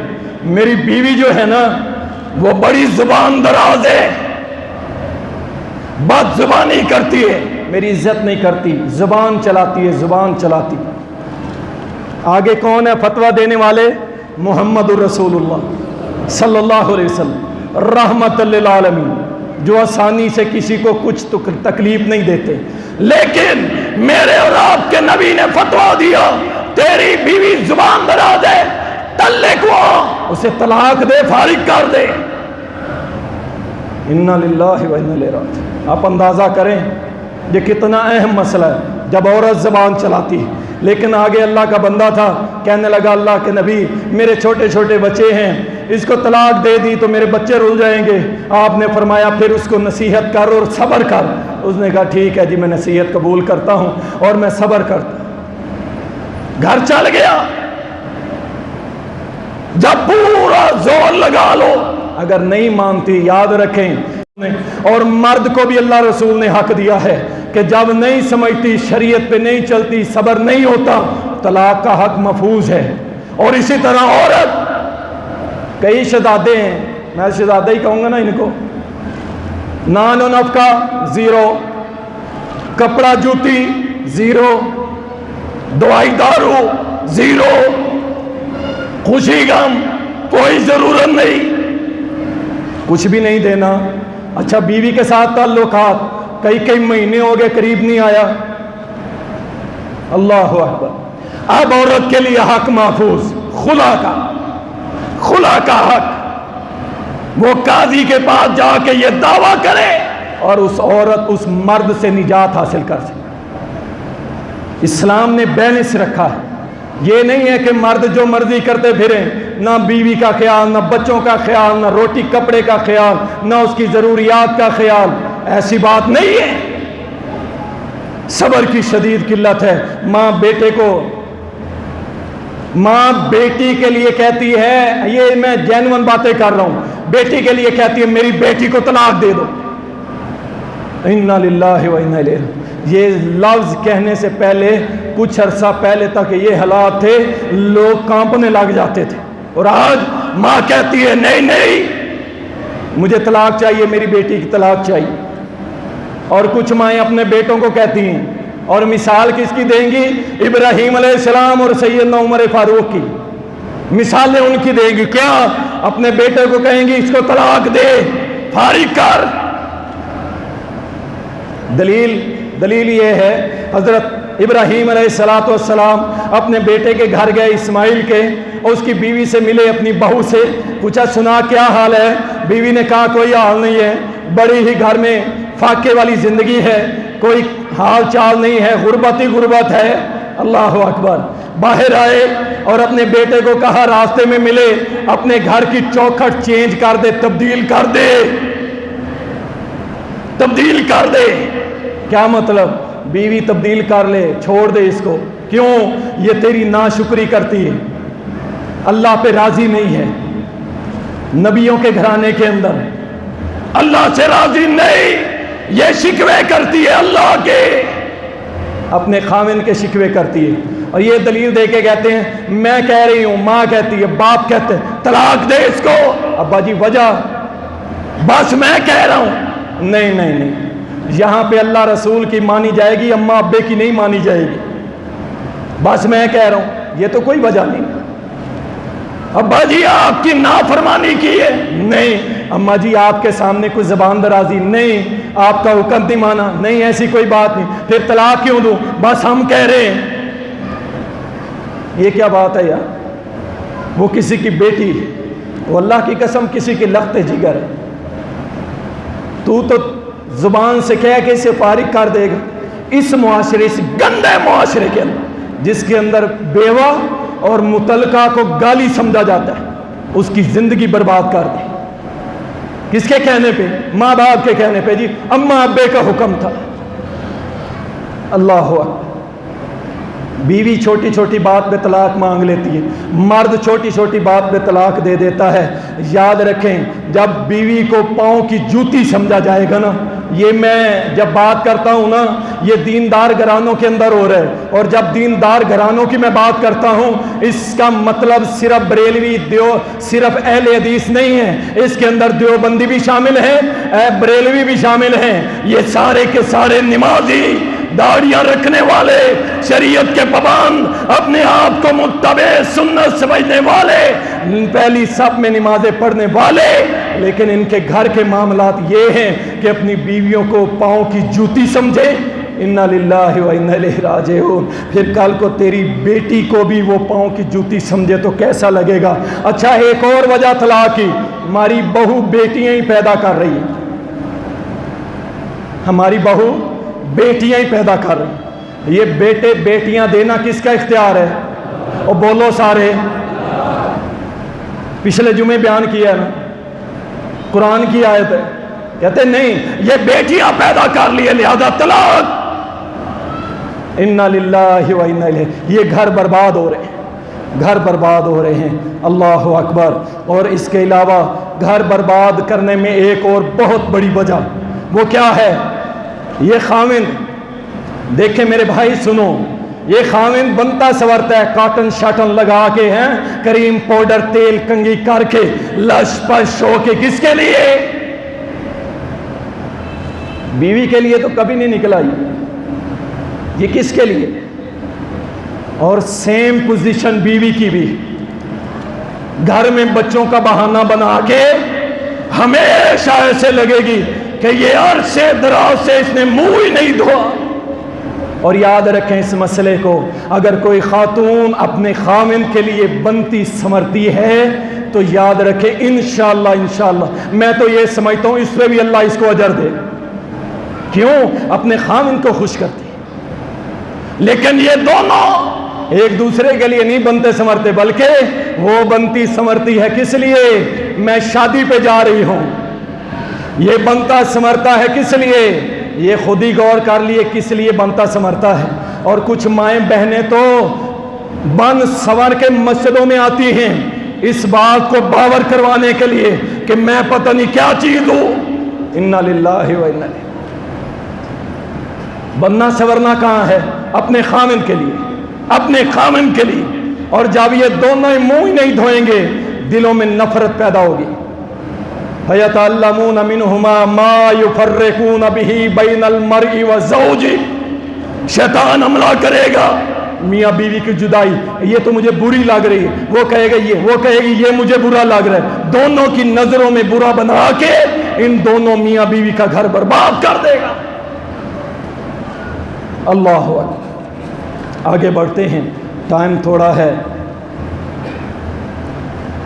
میری بیوی جو ہے نا وہ بڑی زبان دراز ہے، بد زبانی کرتی ہے، میری عزت نہیں کرتی، زبان چلاتی ہے، زبان چلاتی. آگے کون ہے فتویٰ دینے والے؟ محمد الرسول اللہ صلی اللہ علیہ وسلم، رحمت للعالمین، جو آسانی سے کسی کو کچھ تکلیف نہیں دیتے. لیکن میرے اور آپ کے نبی نے فتویٰ دیا تیری بیوی زبان دراز ہے، طلق ہو، اسے طلاق دے، فارغ کر دے. انا للہ و انا الیہ راجعون. آپ اندازہ کریں یہ کتنا اہم مسئلہ ہے جب عورت زبان چلاتی ہے. لیکن آگے اللہ کا بندہ تھا، کہنے لگا اللہ کے نبی میرے چھوٹے چھوٹے بچے ہیں، اس کو طلاق دے دی تو میرے بچے رول جائیں گے. آپ نے فرمایا پھر اس کو نصیحت کر اور صبر کر. اس نے کہا ٹھیک ہے جی، میں نصیحت قبول کرتا ہوں اور میں صبر کرتا ہوں. گھر چل گیا. جب پورا زور لگا لو، اگر نہیں مانتی، یاد رکھیں. اور مرد کو بھی اللہ رسول نے حق دیا ہے کہ جب نہیں سمجھتی، شریعت پہ نہیں چلتی، صبر نہیں ہوتا، طلاق کا حق محفوظ ہے. اور اسی طرح عورت، کئی شہزادے ہیں، میں شہزادہ ہی کہوں گا نا ان کو، نان و نفقہ زیرو، کپڑا جوتی زیرو، دوائی دارو زیرو، خوشی غم کوئی ضرورت نہیں، کچھ بھی نہیں دینا. اچھا، بیوی کے ساتھ تعلقات کئی مہینے ہو گئے، قریب نہیں آیا. اللہ اکبر. اب عورت کے لیے حق محفوظ، خلا کا حق. وہ قاضی کے پاس جا کے یہ دعویٰ کرے اور اس عورت اس مرد سے نجات حاصل کر سکے. اسلام نے بیلنس رکھا ہے. یہ نہیں ہے کہ مرد جو مرضی کرتے پھریں، نہ بیوی کا خیال، نہ بچوں کا خیال، نہ روٹی کپڑے کا خیال، نہ اس کی ضروریات کا خیال. ایسی بات نہیں ہے. صبر کی شدید قلت ہے. ماں بیٹی کے لیے کہتی ہے، یہ میں جینون باتیں کر رہا ہوں، بیٹی کے لیے کہتی ہے میری بیٹی کو طلاق دے دو. انا للہ و انا الیہ. یہ لفظ کہنے سے پہلے کچھ عرصہ پہلے تک یہ حالات تھے، لوگ کانپنے لگ جاتے تھے. اور آج ماں کہتی ہے نہیں مجھے طلاق چاہیے، میری بیٹی کی طلاق چاہیے. اور کچھ مائیں اپنے بیٹوں کو کہتی ہیں، اور مثال کس کی دیں گی؟ ابراہیم علیہ السلام اور سیدنا عمر فاروق کی. مثالیں ان کی دے گی. کیا؟ اپنے بیٹے کو کہیں گی اس کو طلاق دے، فارغ کر. دلیل یہ ہے، حضرت ابراہیم علیہ السلام اپنے بیٹے کے گھر گئے اسماعیل کے، اور اس کی بیوی سے ملے، اپنی بہو سے پوچھا سنا کیا حال ہے؟ بیوی نے کہا کوئی حال نہیں ہے، بڑی ہی گھر میں فاقے والی زندگی ہے، کوئی حال چال نہیں ہے، غربت ہی غربت ہے. اللہ اکبر. باہر آئے اور اپنے بیٹے کو کہا راستے میں ملے اپنے گھر کی چوکھٹ چینج کر دے، تبدیل کر دے، تبدیل کر دے. کیا مطلب؟ بیوی تبدیل کر لے، چھوڑ دے اس کو. کیوں؟ یہ تیری ناشکری کرتی ہے، اللہ پہ راضی نہیں ہے. نبیوں کے گھرانے کے اندر اللہ سے راضی نہیں، یہ شکوے کرتی ہے اللہ کے، اپنے خاوند کے شکوے کرتی ہے. اور یہ دلیل دے کے کہتے ہیں میں کہہ رہی ہوں، ماں کہتی ہے، باپ کہتے ہیں طلاق دے اس کو. ابا جی وجہ؟ بس میں کہہ رہا ہوں. نہیں، یہاں پہ اللہ رسول کی مانی جائے گی، اماں ابے کی نہیں مانی جائے گی. بس میں کہہ رہا ہوں، یہ تو کوئی وجہ نہیں. ابا جی آپ کی نافرمانی کی ہے. نہیں اماں جی آپ کے سامنے کوئی زبان درازی نہیں، آپ کا حکم نہیں مانا، نہیں ایسی کوئی بات نہیں. پھر طلاق کیوں دوں؟ بس ہم کہہ رہے ہیں. یہ کیا بات ہے یار؟ وہ کسی کی بیٹی، وہ اللہ کی قسم کسی کی لخت جگر ہے. تو زبان سے کہہ کے اسے فارغ کر دے گا. اس معاشرے، اس گندے معاشرے کے اندر جس کے اندر بیوہ اور متعلقہ کو گالی سمجھا جاتا ہے، اس کی زندگی برباد کر دے. کس کے کہنے پہ؟ ماں باپ کے کہنے پہ. جی اماں ابے کا حکم تھا. اللہ اکبر. بیوی چھوٹی چھوٹی بات پہ طلاق مانگ لیتی ہے، مرد چھوٹی چھوٹی بات پہ طلاق دے دیتا ہے. یاد رکھیں جب بیوی کو پاؤں کی جوتی سمجھا جائے گا نا، یہ میں جب بات کرتا ہوں نا یہ دیندار گھرانوں کے اندر ہو رہا ہے. اور جب دیندار گھرانوں کی میں بات کرتا ہوں اس کا مطلب صرف بریلوی صرف اہل حدیث نہیں ہے، اس کے اندر دیوبندی بھی شامل ہیں، بریلوی بھی شامل ہیں. یہ سارے کے سارے نمازی، داڑیاں رکھنے والے، شریعت کے پابند، اپنے آپ کو متبع سنت سمجھنے والے، پہلی صف میں نمازیں پڑھنے والے، لیکن ان کے گھر کے معاملات یہ ہیں کہ اپنی بیویوں کو پاؤں کی جوتی سمجھے. انا للہ و انا الیہ راجعون. پھر کل کو تیری بیٹی کو بھی وہ پاؤں کی جوتی سمجھے تو کیسا لگے گا؟ اچھا ایک اور وجہ طلاق کی، ہماری بہو بیٹیاں ہی پیدا کر رہی ہیں. ہماری بہو بیٹیاں ہی پیدا کر رہی ہیں. یہ بیٹے بیٹیاں دینا کس کا اختیار ہے؟ اور بولو سارے. پچھلے جمعے بیان کیا نا، قرآن کی آیت ہے، کہتے نہیں یہ بیٹیاں پیدا کر لیے لہذا طلاق. انا للہ و انا الیہ. یہ گھر برباد ہو رہے ہیں، گھر برباد ہو رہے ہیں. اللہ اکبر. اور اس کے علاوہ گھر برباد کرنے میں ایک اور بہت بڑی وجہ وہ کیا ہے؟ یہ خاوند. دیکھیں میرے بھائی سنو، یہ خاوند بنتا سورتا ہے، کاٹن شاٹن لگا کے ہیں، کریم پاؤڈر تیل کنگھی کر کے لش پش ہو کے. کس کے لیے؟ بیوی کے لیے تو کبھی نہیں نکلا یہ کس کے لیے؟ اور سیم پوزیشن بیوی کی بھی، گھر میں بچوں کا بہانہ بنا کے ہمیشہ ایسے لگے گی کہ یہ عرصے دراز سے اس نے منہ ہی نہیں دھوا. اور یاد رکھیں اس مسئلے کو، اگر کوئی خاتون اپنے خاوند کے لیے بنتی سمرتی ہے تو یاد رکھیں انشاءاللہ میں تو یہ سمجھتا ہوں اس پہ بھی اللہ اس کو اجر دے. کیوں؟ اپنے خاوند کو خوش کرتی. لیکن یہ دونوں ایک دوسرے کے لیے نہیں بنتے سمرتے، بلکہ وہ بنتی سمرتی ہے کس لیے؟ میں شادی پہ جا رہی ہوں. یہ بنتا سمرتا ہے کس لیے؟ یہ خود ہی غور کر لیے کس لیے بنتا سمرتا ہے. اور کچھ مائیں بہنیں تو بن سور کے مسجدوں میں آتی ہیں اس بات کو باور کروانے کے لیے کہ میں پتہ نہیں کیا چیز ہوں. انا للہ و انا الیہ. بننا سورنا کہاں ہے؟ اپنے خاوند کے لیے، اپنے خاوند کے لیے. اور جب یہ دونوں منہ ہی نہیں دھوئیں گے دلوں میں نفرت پیدا ہوگی. فَيَتَعَلَّمُونَ مِنْهُمَا مَا يُفَرِّقُونَ بِهِ بَيْنَ الْمَرْءِ وَزَوْجِهِ. شیطان حملہ کرے گا میاں بیوی کی جدائی یہ تو مجھے بری لگ رہی ہے، وہ کہے گا یہ، وہ کہے گی یہ مجھے برا لگ رہا ہے، دونوں کی نظروں میں برا بنا کے ان دونوں میاں بیوی کا گھر برباد کر دے گا۔ اللہ اکبر۔ آگے بڑھتے ہیں، ٹائم تھوڑا ہے۔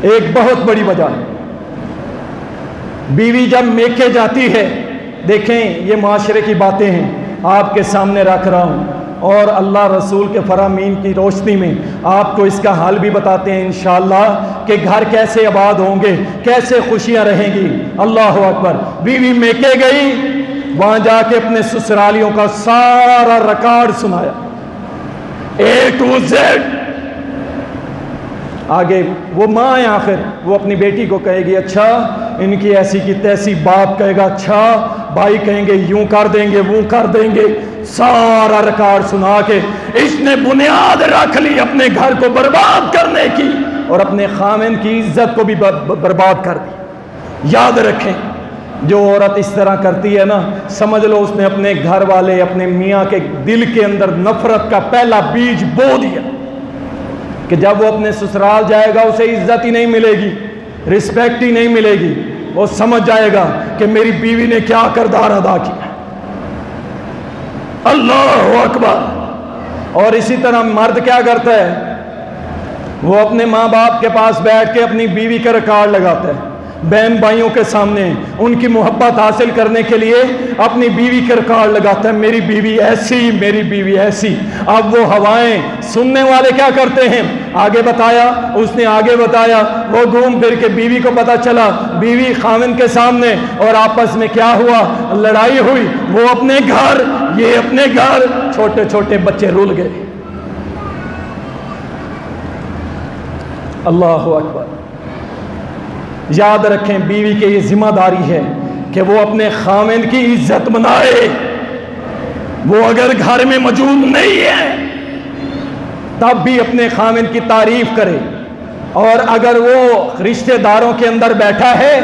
ایک بہت بڑی وجہ، بیوی جب میکے جاتی ہے، دیکھیں یہ معاشرے کی باتیں ہیں آپ کے سامنے رکھ رہا ہوں، اور اللہ رسول کے فرامین کی روشنی میں آپ کو اس کا حل بھی بتاتے ہیں انشاءاللہ کہ گھر کیسے آباد ہوں گے، کیسے خوشیاں رہیں گی۔ اللہ اکبر۔ بیوی میکے گئی، وہاں جا کے اپنے سسرالیوں کا سارا ریکارڈ سنایا، A to Z۔ آگے وہ ماں ہے، آخر وہ اپنی بیٹی کو کہے گی اچھا ان کی ایسی کی تیسی، باپ کہے گا اچھا، بھائی کہیں گے یوں کر دیں گے وہ کر دیں گے، سارا ریکارڈ سنا کے اس نے بنیاد رکھ لی اپنے گھر کو برباد کرنے کی، اور اپنے خامن کی عزت کو بھی برباد کر دی۔ یاد رکھیں جو عورت اس طرح کرتی ہے نا، سمجھ لو اس نے اپنے گھر والے، اپنے میاں کے دل کے اندر نفرت کا پہلا بیج بو دیا کہ جب وہ اپنے سسرال جائے گا اسے عزت ہی نہیں ملے گی، رسپیکٹ ہی نہیں ملے گی، وہ سمجھ جائے گا کہ میری بیوی نے کیا کردار ادا کیا۔ اللہ اکبر۔ اور اسی طرح مرد کیا کرتا ہے، وہ اپنے ماں باپ کے پاس بیٹھ کے اپنی بیوی کا ریکارڈ لگاتا ہے، بہن بھائیوں کے سامنے ان کی محبت حاصل کرنے کے لیے اپنی بیوی کا ریکارڈ لگاتا ہے، میری بیوی ایسی، میری بیوی ایسی۔ اب وہ ہوائیں سننے والے کیا کرتے ہیں، آگے بتایا، اس نے آگے بتایا، وہ گھوم پھر کے بیوی کو پتا چلا، بیوی خاوند کے سامنے، اور آپس میں کیا ہوا، لڑائی ہوئی، وہ اپنے گھر، یہ اپنے گھر، چھوٹے چھوٹے بچے رول گئے۔ اللہ اکبر۔ یاد رکھیں بیوی کے یہ ذمہ داری ہے کہ وہ اپنے خاوند کی عزت بنائے، وہ اگر گھر میں موجود نہیں ہے تب بھی اپنے خاوند کی تعریف کرے، اور اگر وہ رشتہ داروں کے اندر بیٹھا ہے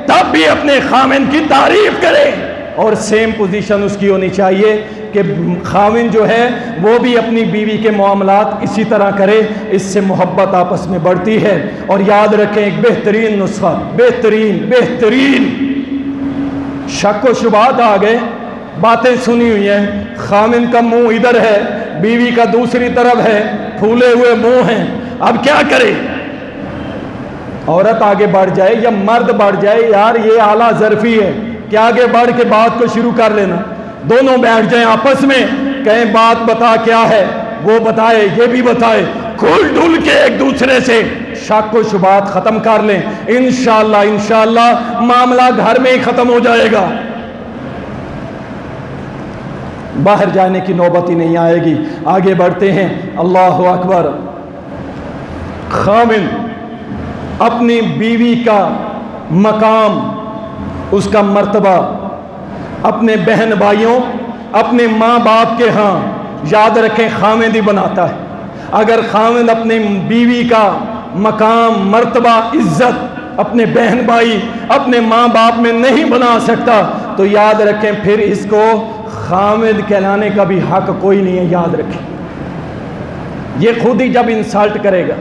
تب بھی اپنے خاوند کی تعریف کرے، اور سیم پوزیشن اس کی ہونی چاہیے کہ خاوند جو ہے وہ بھی اپنی بیوی کے معاملات اسی طرح کرے، اس سے محبت آپس میں بڑھتی ہے۔ اور یاد رکھیں ایک بہترین نسخہ، بہترین شک و شبہات آ گئے، باتیں سنی ہوئی ہیں، خاوند کا منہ ادھر ہے، بیوی کا دوسری طرف ہے، پھولے ہوئے منہ ہیں، اب کیا کرے؟ عورت آگے بڑھ جائے یا مرد بڑھ جائے، یار یہ اعلیٰ ظرفی ہے کہ آگے بڑھ کے بات کو شروع کر لینا، دونوں بیٹھ جائیں آپس میں، کہیں بات بتا کیا ہے، وہ بتائے یہ بھی بتائے، کھل ڈھل کے ایک دوسرے سے شک و شبہات ختم کر لیں، انشاءاللہ معاملہ گھر میں ہی ختم ہو جائے گا، باہر جانے کی نوبت ہی نہیں آئے گی۔ آگے بڑھتے ہیں، اللہ اکبر۔ خاوند اپنی بیوی کا مقام، اس کا مرتبہ اپنے بہن بھائیوں، اپنے ماں باپ کے ہاں یاد رکھیں خاوند ہی بناتا ہے۔ اگر خاوند اپنے بیوی کا مقام، مرتبہ، عزت اپنے بہن بھائی، اپنے ماں باپ میں نہیں بنا سکتا تو یاد رکھیں پھر اس کو خاوند کہلانے کا بھی حق کوئی نہیں ہے۔ یاد رکھیں یہ خود ہی جب انسلٹ کرے گا،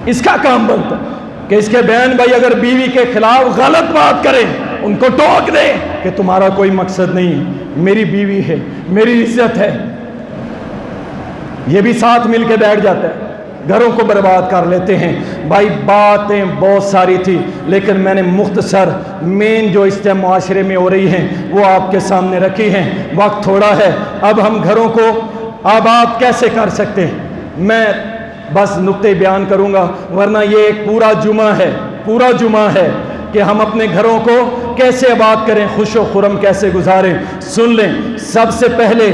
اس کا کام بنتا ہے کہ اس کے بہن بھائی اگر بیوی کے خلاف غلط بات کریں ان کو ٹوک دے کہ تمہارا کوئی مقصد نہیں، میری بیوی ہے، میری عزت ہے، یہ بھی ساتھ مل کے بیٹھ جاتا ہے، گھروں کو برباد کر لیتے ہیں۔ بھائی باتیں بہت ساری تھی لیکن میں نے مختصر مین جو اس ٹائم معاشرے میں ہو رہی ہیں وہ آپ کے سامنے رکھی ہیں، وقت تھوڑا ہے، اب ہم گھروں کو آباد کیسے کر سکتے ہیں میں بس نقطے بیان کروں گا، ورنہ یہ ایک پورا جمعہ ہے کہ ہم اپنے گھروں کو کیسے آباد کریں، خوش و خرم کیسے گزاریں۔ سن لیں، سب سے پہلے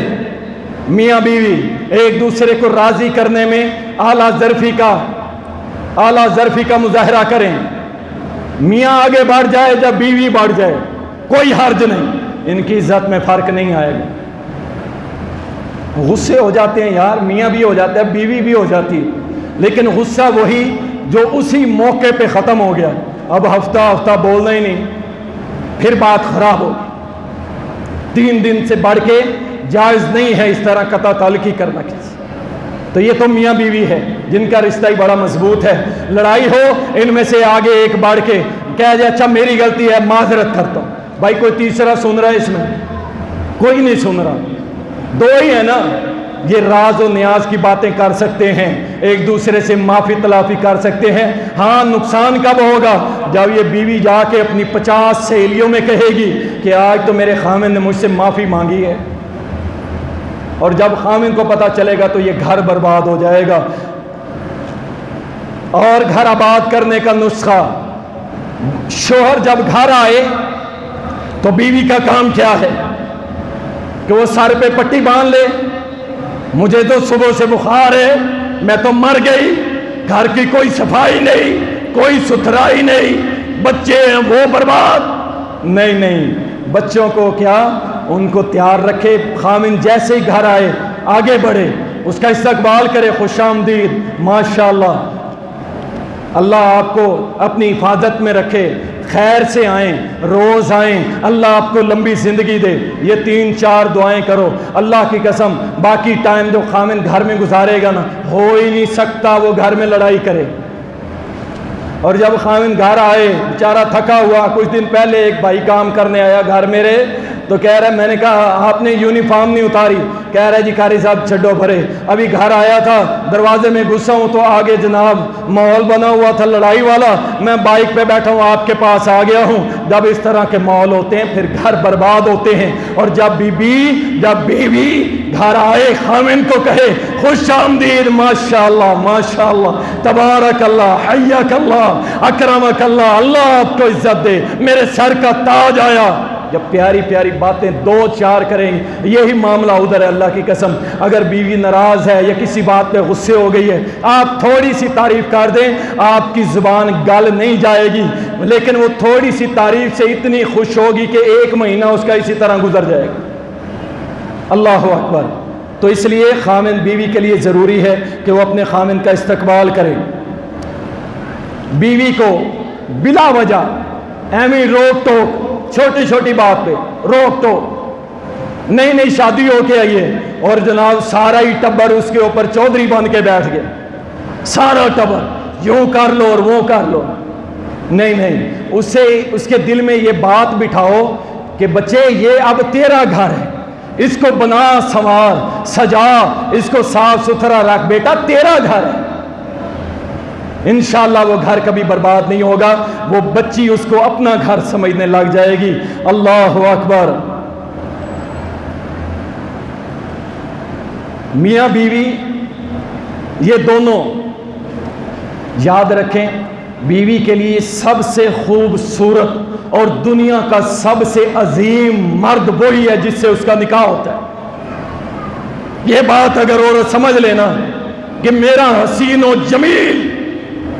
میاں بیوی ایک دوسرے کو راضی کرنے میں اعلیٰ ظرفی کا مظاہرہ کریں۔ میاں آگے بڑھ جائے جب بیوی بڑھ جائے کوئی حرج نہیں، ان کی عزت میں فرق نہیں آئے گا۔ غصے ہو جاتے ہیں یار، میاں بھی ہو جاتا ہے، بیوی بھی ہو جاتی ہے، لیکن غصہ وہی جو اسی موقع پہ ختم ہو گیا، اب ہفتہ بولنا ہی نہیں، پھر بات خراب ہو۔ 3 دن سے بڑھ کے جائز نہیں ہے اس طرح قطع تعلقی کرنا کسی۔ تو یہ تو میاں بیوی ہے جن کا رشتہ ہی بڑا مضبوط ہے. لڑائی ہو ان میں سے آگے ایک بڑھ کے کہہ جائے اچھا میری غلطی ہے معذرت کرتا ہوں. بھائی کوئی تیسرا سن رہا ہے اس میں؟ کوئی نہیں سن رہا. دو ہی ہے نا. یہ راز و نیاز کی باتیں کر سکتے ہیں, ایک دوسرے سے معافی تلافی کر سکتے ہیں. ہاں نقصان کب ہوگا؟ جب یہ بیوی جا کے اپنی 50 سہیلیوں میں کہے گی کہ آج تو میرے خامن نے مجھ سے معافی مانگی ہے. اور جب خامن کو پتہ چلے گا تو یہ گھر برباد ہو جائے گا. اور گھر آباد کرنے کا نسخہ, شوہر جب گھر آئے تو بیوی کا کام کیا ہے کہ وہ سر پہ پٹی باندھ لے, مجھے تو صبح سے بخار ہے, میں تو مر گئی, گھر کی کوئی صفائی نہیں, کوئی ستھرائی نہیں, بچے ہیں وہ برباد. نہیں, بچوں کو کیا, ان کو تیار رکھے. خامن جیسے ہی گھر آئے آگے بڑھے, اس کا استقبال کرے, خوش آمدید, ماشاءاللہ, اللہ آپ کو اپنی حفاظت میں رکھے, خیر سے آئیں, روز آئیں, اللہ آپ کو لمبی زندگی دے. یہ 3-4 دعائیں کرو. اللہ کی قسم باقی ٹائم جو خامن گھر میں گزارے گا نا, ہو ہی نہیں سکتا وہ گھر میں لڑائی کرے. اور جب خامن گھر آئے بیچارہ تھکا ہوا, کچھ دن پہلے ایک بھائی کام کرنے آیا گھر میرے, تو کہہ رہا, میں نے کہا آپ نے یونیفارم نہیں اتاری. کہہ رہا جی قاری صاحب چھڈو بھرے, ابھی گھر آیا تھا, دروازے میں گھسا ہوں تو آگے جناب ماحول بنا ہوا تھا لڑائی والا, میں بائک پہ بیٹھا ہوں آپ کے پاس آ گیا ہوں. جب اس طرح کے ماحول ہوتے ہیں پھر گھر برباد ہوتے ہیں. اور جب بیوی گھر آئے خامن کو کہے خوش آمدید, ماشاءاللہ ماشاءاللہ, تبارک اللہ, حیاک اللہ, اکرمک اللہ, اللہ آپ کو عزت دے, میرے سر کا تاج آیا. جب پیاری پیاری باتیں 2-4 کریں, یہی معاملہ ادھر ہے. اللہ کی قسم اگر بیوی ناراض ہے یا کسی بات پہ غصے ہو گئی ہے, آپ تھوڑی سی تعریف کر دیں, آپ کی زبان گل نہیں جائے گی, لیکن وہ تھوڑی سی تعریف سے اتنی خوش ہوگی کہ 1 مہینہ اس کا اسی طرح گزر جائے گا. اللہ اکبر. تو اس لیے خامن بیوی کے لیے ضروری ہے کہ وہ اپنے خامن کا استقبال کرے. بیوی کو بلا وجہ ایویں روک ٹوک, چھوٹی چھوٹی بات پہ روک ٹوک, نئی شادی ہو کے آئیے اور جناب سارا ہی ٹبر اس کے اوپر چودھری بن کے بیٹھ گئے, سارا ٹبر یوں کر لو اور وہ کر لو. نہیں, اسے اس کے دل میں یہ بات بٹھاؤ کہ بچے یہ اب تیرا گھر ہے, اس کو بنا سنوار سجا, اس کو صاف ستھرا رکھ, بیٹا تیرا گھر ہے. انشاءاللہ وہ گھر کبھی برباد نہیں ہوگا, وہ بچی اس کو اپنا گھر سمجھنے لگ جائے گی. اللہ اکبر. میاں بیوی یہ دونوں یاد رکھیں, بیوی کے لیے سب سے خوبصورت اور دنیا کا سب سے عظیم مرد وہی ہے جس سے اس کا نکاح ہوتا ہے. یہ بات اگر اور سمجھ لینا کہ میرا حسین و جمیل,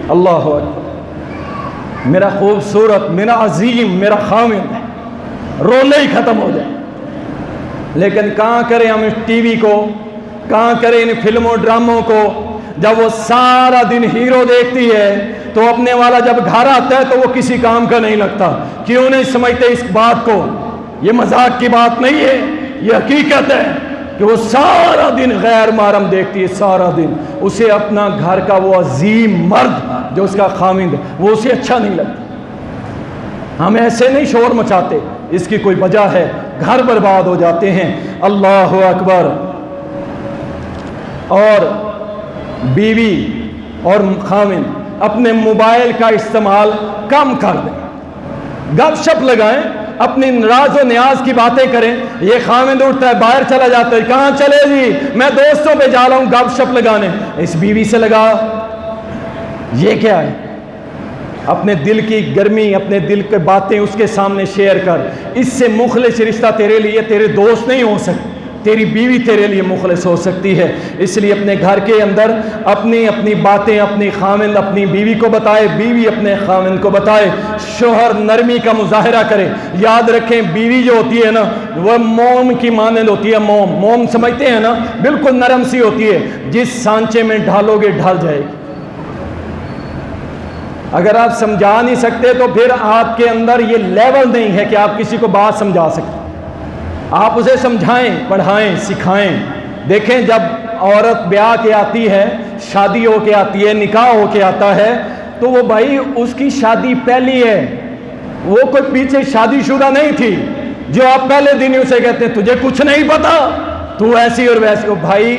اللہ اکبر, میرا خوبصورت, میرا عظیم, میرا خامن ہے, رولے ہی ختم ہو جائے. لیکن کہاں کریں ہم اس ٹی وی کو, کہاں کریں ان فلموں ڈراموں کو. جب وہ سارا دن ہیرو دیکھتی ہے تو اپنے والا جب گھر آتا ہے تو وہ کسی کام کا نہیں لگتا. کیوں نہیں سمجھتے اس بات کو؟ یہ مذاق کی بات نہیں ہے, یہ حقیقت ہے کہ وہ سارا دن غیر محرم دیکھتی ہے, سارا دن. اسے اپنا گھر کا وہ عظیم مرد جو اس کا خامند وہ اسے اچھا نہیں لگتا. ہم ایسے نہیں شور مچاتے, اس کی کوئی وجہ ہے, گھر برباد ہو جاتے ہیں. اللہ اکبر. اور بیوی اور خامند اپنے موبائل کا استعمال کم کر دیں, گپ شپ لگائیں, اپنی راز و نیاز کی باتیں کریں. یہ خامند اٹھتا ہے باہر چلا جاتا ہے, کہاں چلے جی, میں دوستوں پہ جا رہا ہوں گپ شپ لگانے. اس بیوی سے لگا, یہ کیا ہے؟ اپنے دل کی گرمی, اپنے دل کے باتیں اس کے سامنے شیئر کر. اس سے مخلص رشتہ تیرے لیے تیرے دوست نہیں ہو سکتے, تیری بیوی تیرے لیے مخلص ہو سکتی ہے. اس لیے اپنے گھر کے اندر اپنی باتیں اپنی خامند اپنی بیوی کو بتائے, بیوی اپنے خامند کو بتائے. شوہر نرمی کا مظاہرہ کرے. یاد رکھیں بیوی جو ہوتی ہے نا وہ موم کی مانند ہوتی ہے. موم سمجھتے ہیں نا, بالکل نرم سی ہوتی ہے, جس سانچے میں ڈھالو گے ڈھل جائے گی. اگر آپ سمجھا نہیں سکتے تو پھر آپ کے اندر یہ لیول نہیں ہے کہ آپ کسی کو بات سمجھا سکتے. آپ اسے سمجھائیں, پڑھائیں, سکھائیں. دیکھیں جب عورت بیاہ کے آتی ہے، شادی ہو کے آتی ہے، نکاح ہو کے آتا ہے، تو وہ بھائی اس کی شادی پہلی ہے، وہ کوئی پیچھے شادی شدہ نہیں تھی جو آپ پہلے دن ہی اسے کہتے ہیں تجھے کچھ نہیں پتا، تو ایسی اور ویسی ہو۔ بھائی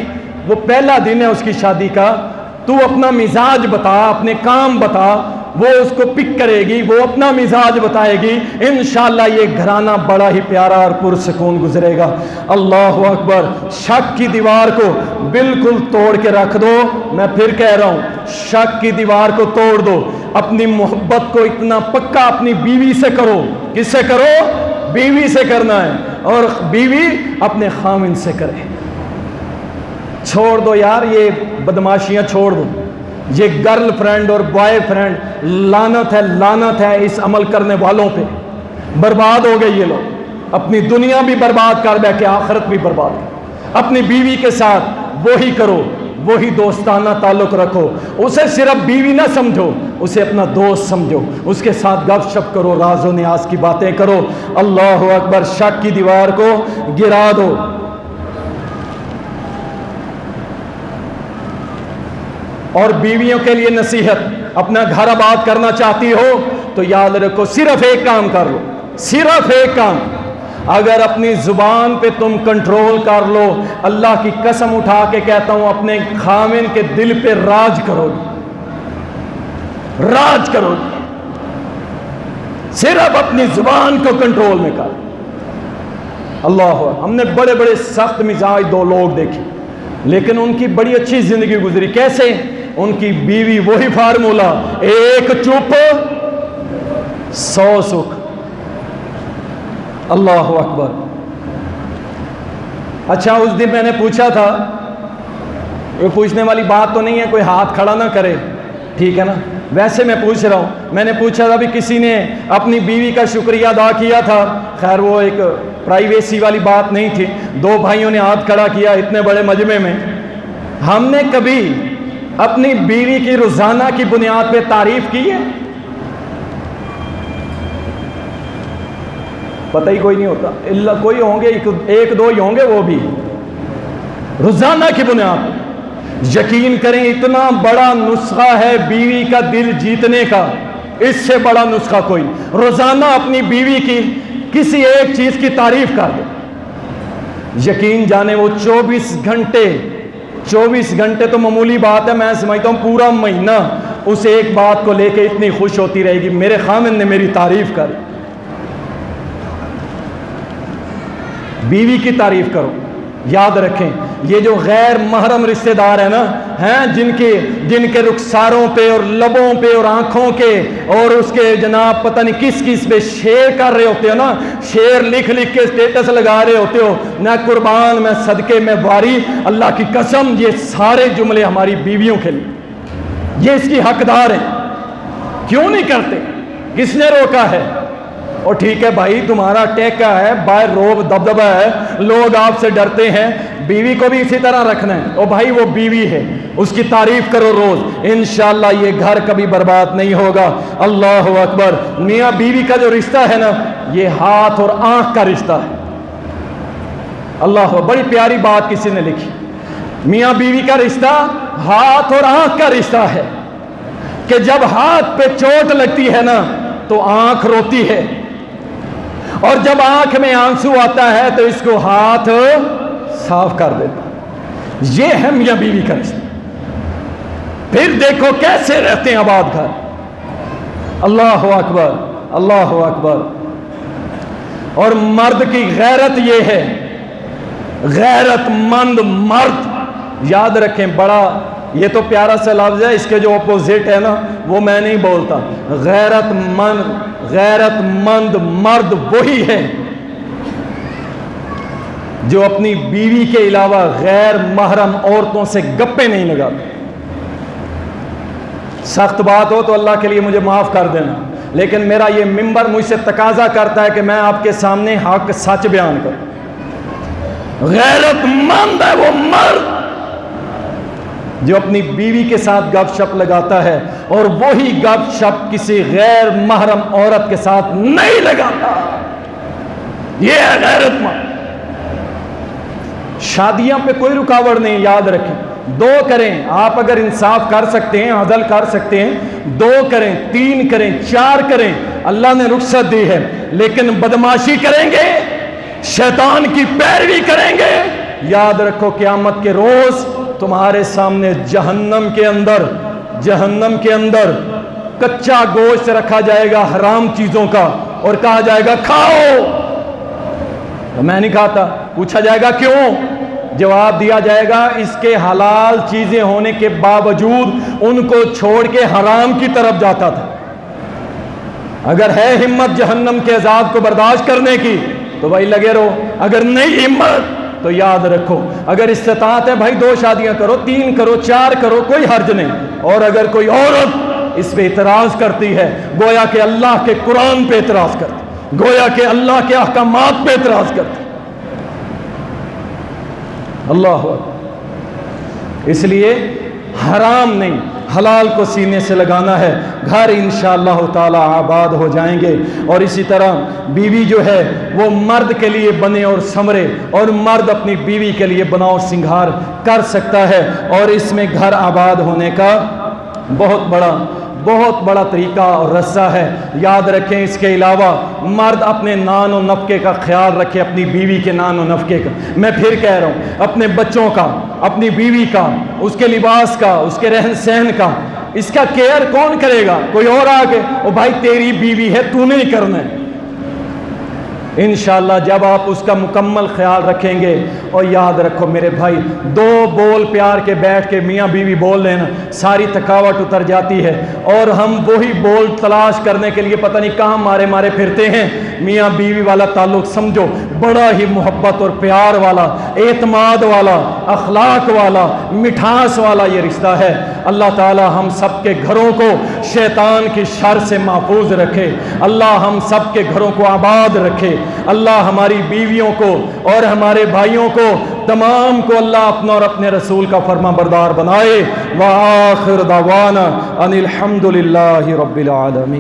وہ پہلا دن ہے اس کی شادی کا، تو اپنا مزاج بتا، اپنے کام بتا، وہ اس کو پک کرے گی، وہ اپنا مزاج بتائے گی، انشاءاللہ یہ گھرانہ بڑا ہی پیارا اور پرسکون گزرے گا۔ اللہ اکبر۔ شک کی دیوار کو بالکل توڑ کے رکھ دو، میں پھر کہہ رہا ہوں شک کی دیوار کو توڑ دو، اپنی محبت کو اتنا پکا اپنی بیوی سے کرو۔ کس سے کرو؟ بیوی سے کرنا ہے، اور بیوی اپنے خاوند سے کرے۔ چھوڑ دو یار یہ بدماشیاں، چھوڑ دو یہ گرل فرینڈ اور بوائے فرینڈ، لعنت ہے لعنت ہے اس عمل کرنے والوں پہ۔ برباد ہو گئے یہ لوگ، اپنی دنیا بھی برباد کر بیٹھے، آخرت بھی برباد کر۔ اپنی بیوی کے ساتھ وہی کرو، وہی دوستانہ تعلق رکھو، اسے صرف بیوی نہ سمجھو، اسے اپنا دوست سمجھو، اس کے ساتھ گپ شپ کرو، راز و نیاز کی باتیں کرو۔ اللہ اکبر۔ شک کی دیوار کو گرا دو۔ اور بیویوں کے لیے نصیحت، اپنا گھر آباد کرنا چاہتی ہو تو یاد رکھو صرف ایک کام کر لو، صرف ایک کام۔ اگر اپنی زبان پہ تم کنٹرول کر لو، اللہ کی قسم اٹھا کے کہتا ہوں اپنے خاوند کے دل پہ راج کرو گی، راج کرو گی۔ صرف اپنی زبان کو کنٹرول میں کر۔ اللہ، ہم نے بڑے بڑے سخت مزاج دو لوگ دیکھے، لیکن ان کی بڑی اچھی زندگی گزری۔ کیسے؟ ان کی بیوی وہی فارمولہ، ایک چپ 100 سکھ۔ اللہ اکبر۔ اچھا اس دن میں نے پوچھا تھا، یہ پوچھنے والی بات تو نہیں ہے، کوئی ہاتھ کھڑا نہ کرے، ٹھیک ہے نا، ویسے میں پوچھ رہا ہوں۔ میں نے پوچھا تھا بھی کسی نے اپنی بیوی کا شکریہ ادا کیا تھا؟ خیر وہ ایک پرائیویسی والی بات نہیں تھی، دو بھائیوں نے ہاتھ کھڑا کیا اتنے بڑے مجمع میں۔ ہم نے کبھی اپنی بیوی کی روزانہ کی بنیاد پہ تعریف کی ہے؟ پتہ ہی کوئی نہیں ہوتا، اللہ کوئی ہوں گے، ایک دو ہی ہوں گے، وہ بھی روزانہ کی بنیاد پہ۔ یقین کریں اتنا بڑا نسخہ ہے بیوی کا دل جیتنے کا، اس سے بڑا نسخہ کوئی نہیں۔ روزانہ اپنی بیوی کی کسی ایک چیز کی تعریف کر دے، یقین جانے وہ 24 گھنٹے تو معمولی بات ہے، میں سمجھتا ہوں پورا مہینہ اس ایک بات کو لے کے اتنی خوش ہوتی رہے گی، میرے خامن نے میری تعریف کری۔ بیوی کی تعریف کرو۔ یاد رکھیں یہ جو غیر محرم رشتہ دار ہیں نا، ہیں جن کے رخساروں پہ اور لبوں پہ اور آنکھوں کے اور اس کے جناب پتہ نہیں کس کس پہ شعر کر رہے ہوتے ہو نا، شعر لکھ لکھ کے اسٹیٹس لگا رہے ہوتے ہو، میں قربان، میں صدقے، میں واری، اللہ کی قسم یہ سارے جملے ہماری بیویوں کے لیے، یہ اس کی حقدار ہیں۔ کیوں نہیں کرتے؟ کس نے روکا ہے؟ اور ٹھیک ہے بھائی تمہارا ٹیکا ہے، باہر روب دبدبہ ہے، لوگ آپ سے ڈرتے ہیں، بیوی کو بھی اسی طرح رکھنا ہے۔ اور بھائی وہ بیوی ہے، اس کی تعریف کرو روز، انشاءاللہ یہ گھر کبھی برباد نہیں ہوگا۔ اللہ اکبر۔ میاں بیوی کا جو رشتہ ہے نا، یہ ہاتھ اور آنکھ کا رشتہ ہے۔ اللہ، بڑی پیاری بات کسی نے لکھی، میاں بیوی کا رشتہ ہاتھ اور آنکھ کا رشتہ ہے، کہ جب ہاتھ پہ چوٹ لگتی ہے نا تو آنکھ روتی ہے، اور جب آنکھ میں آنسو آتا ہے تو اس کو ہاتھ صاف کر دیتا۔ یہ ہے میاں بیوی کا رشتہ۔ پھر دیکھو کیسے رہتے ہیں آباد گھر۔ اللہ اکبر، اللہ اکبر۔ اور مرد کی غیرت یہ ہے، غیرت مند مرد، یاد رکھیں، بڑا یہ تو پیارا سا لفظ ہے، اس کے جو اپوزٹ ہے نا وہ میں نہیں بولتا۔ غیرت مند مرد وہی ہے جو اپنی بیوی کے علاوہ غیر محرم عورتوں سے گپے نہیں لگاتے۔ سخت بات ہو تو اللہ کے لیے مجھے معاف کر دینا، لیکن میرا یہ منبر مجھ سے تقاضا کرتا ہے کہ میں آپ کے سامنے حق سچ بیان کروں۔ غیرت مند ہے وہ مرد جو اپنی بیوی کے ساتھ گپ شپ لگاتا ہے، اور وہی گپ شپ کسی غیر محرم عورت کے ساتھ نہیں لگاتا۔ یہ ہے غیرت مند۔ شادیاں پہ کوئی رکاوٹ نہیں، یاد رکھیں، 2 کریں۔ آپ اگر انصاف کر سکتے ہیں، عدل کر سکتے ہیں، 2 کریں، 3 کریں، 4 کریں، اللہ نے رخصت دی ہے۔ لیکن بدماشی کریں گے، شیطان کی پیروی کریں گے، یاد رکھو قیامت کے روز تمہارے سامنے جہنم کے اندر کچا گوشت رکھا جائے گا حرام چیزوں کا، اور کہا جائے گا کھاؤ، تو میں نہیں کھاتا۔ پوچھا جائے گا کیوں؟ جواب دیا جائے گا اس کے حلال چیزیں ہونے کے باوجود ان کو چھوڑ کے حرام کی طرف جاتا تھا۔ اگر ہے ہمت جہنم کے عذاب کو برداشت کرنے کی تو بھائی لگے رہو، اگر نہیں ہمت تو یاد رکھو، اگر استطاعت ہے بھائی 2 شادیاں کرو، 3 کرو، 4 کرو، کوئی حرج نہیں۔ اور اگر کوئی عورت اس پہ اعتراض کرتی ہے، گویا کہ اللہ کے قرآن پہ اعتراض کرتی، گویا کہ اللہ کے احکامات پہ اعتراض کرتی۔ اللہ اکبر۔ اس لیے حرام نہیں، حلال کو سینے سے لگانا ہے، گھر انشاءاللہ تعالی آباد ہو جائیں گے۔ اور اسی طرح بیوی جو ہے وہ مرد کے لیے بنے اور سمرے، اور مرد اپنی بیوی کے لیے بناؤ سنگھار کر سکتا ہے، اور اس میں گھر آباد ہونے کا بہت بڑا طریقہ اور رسہ ہے۔ یاد رکھیں اس کے علاوہ مرد اپنے نان و نفقے کا خیال رکھے، اپنی بیوی کے نان و نفقے کا۔ میں پھر کہہ رہا ہوں، اپنے بچوں کا، اپنی بیوی کا، اس کے لباس کا، اس کے رہن سہن کا، اس کا کیئر کون کرے گا؟ کوئی اور آگے؟ او بھائی تیری بیوی ہے، تو نہیں کرنا ہے۔ انشاءاللہ جب آپ اس کا مکمل خیال رکھیں گے، اور یاد رکھو میرے بھائی، 2 بول پیار کے بیٹھ کے میاں بیوی بول لینا، ساری تھکاوٹ اتر جاتی ہے، اور ہم وہی بول تلاش کرنے کے لیے پتہ نہیں کہاں مارے پھرتے ہیں۔ میاں بیوی والا تعلق سمجھو بڑا ہی محبت اور پیار والا، اعتماد والا، اخلاق والا، مٹھاس والا یہ رشتہ ہے۔ اللہ تعالی ہم سب کے گھروں کو شیطان کی شر سے محفوظ رکھے، اللہ ہم سب کے گھروں کو آباد رکھے، اللہ ہماری بیویوں کو اور ہمارے بھائیوں کو تمام کو اللہ اپنا اور اپنے رسول کا فرما بردار بنائے۔ وآخر دعوانا ان الحمد للہ رب العالمین۔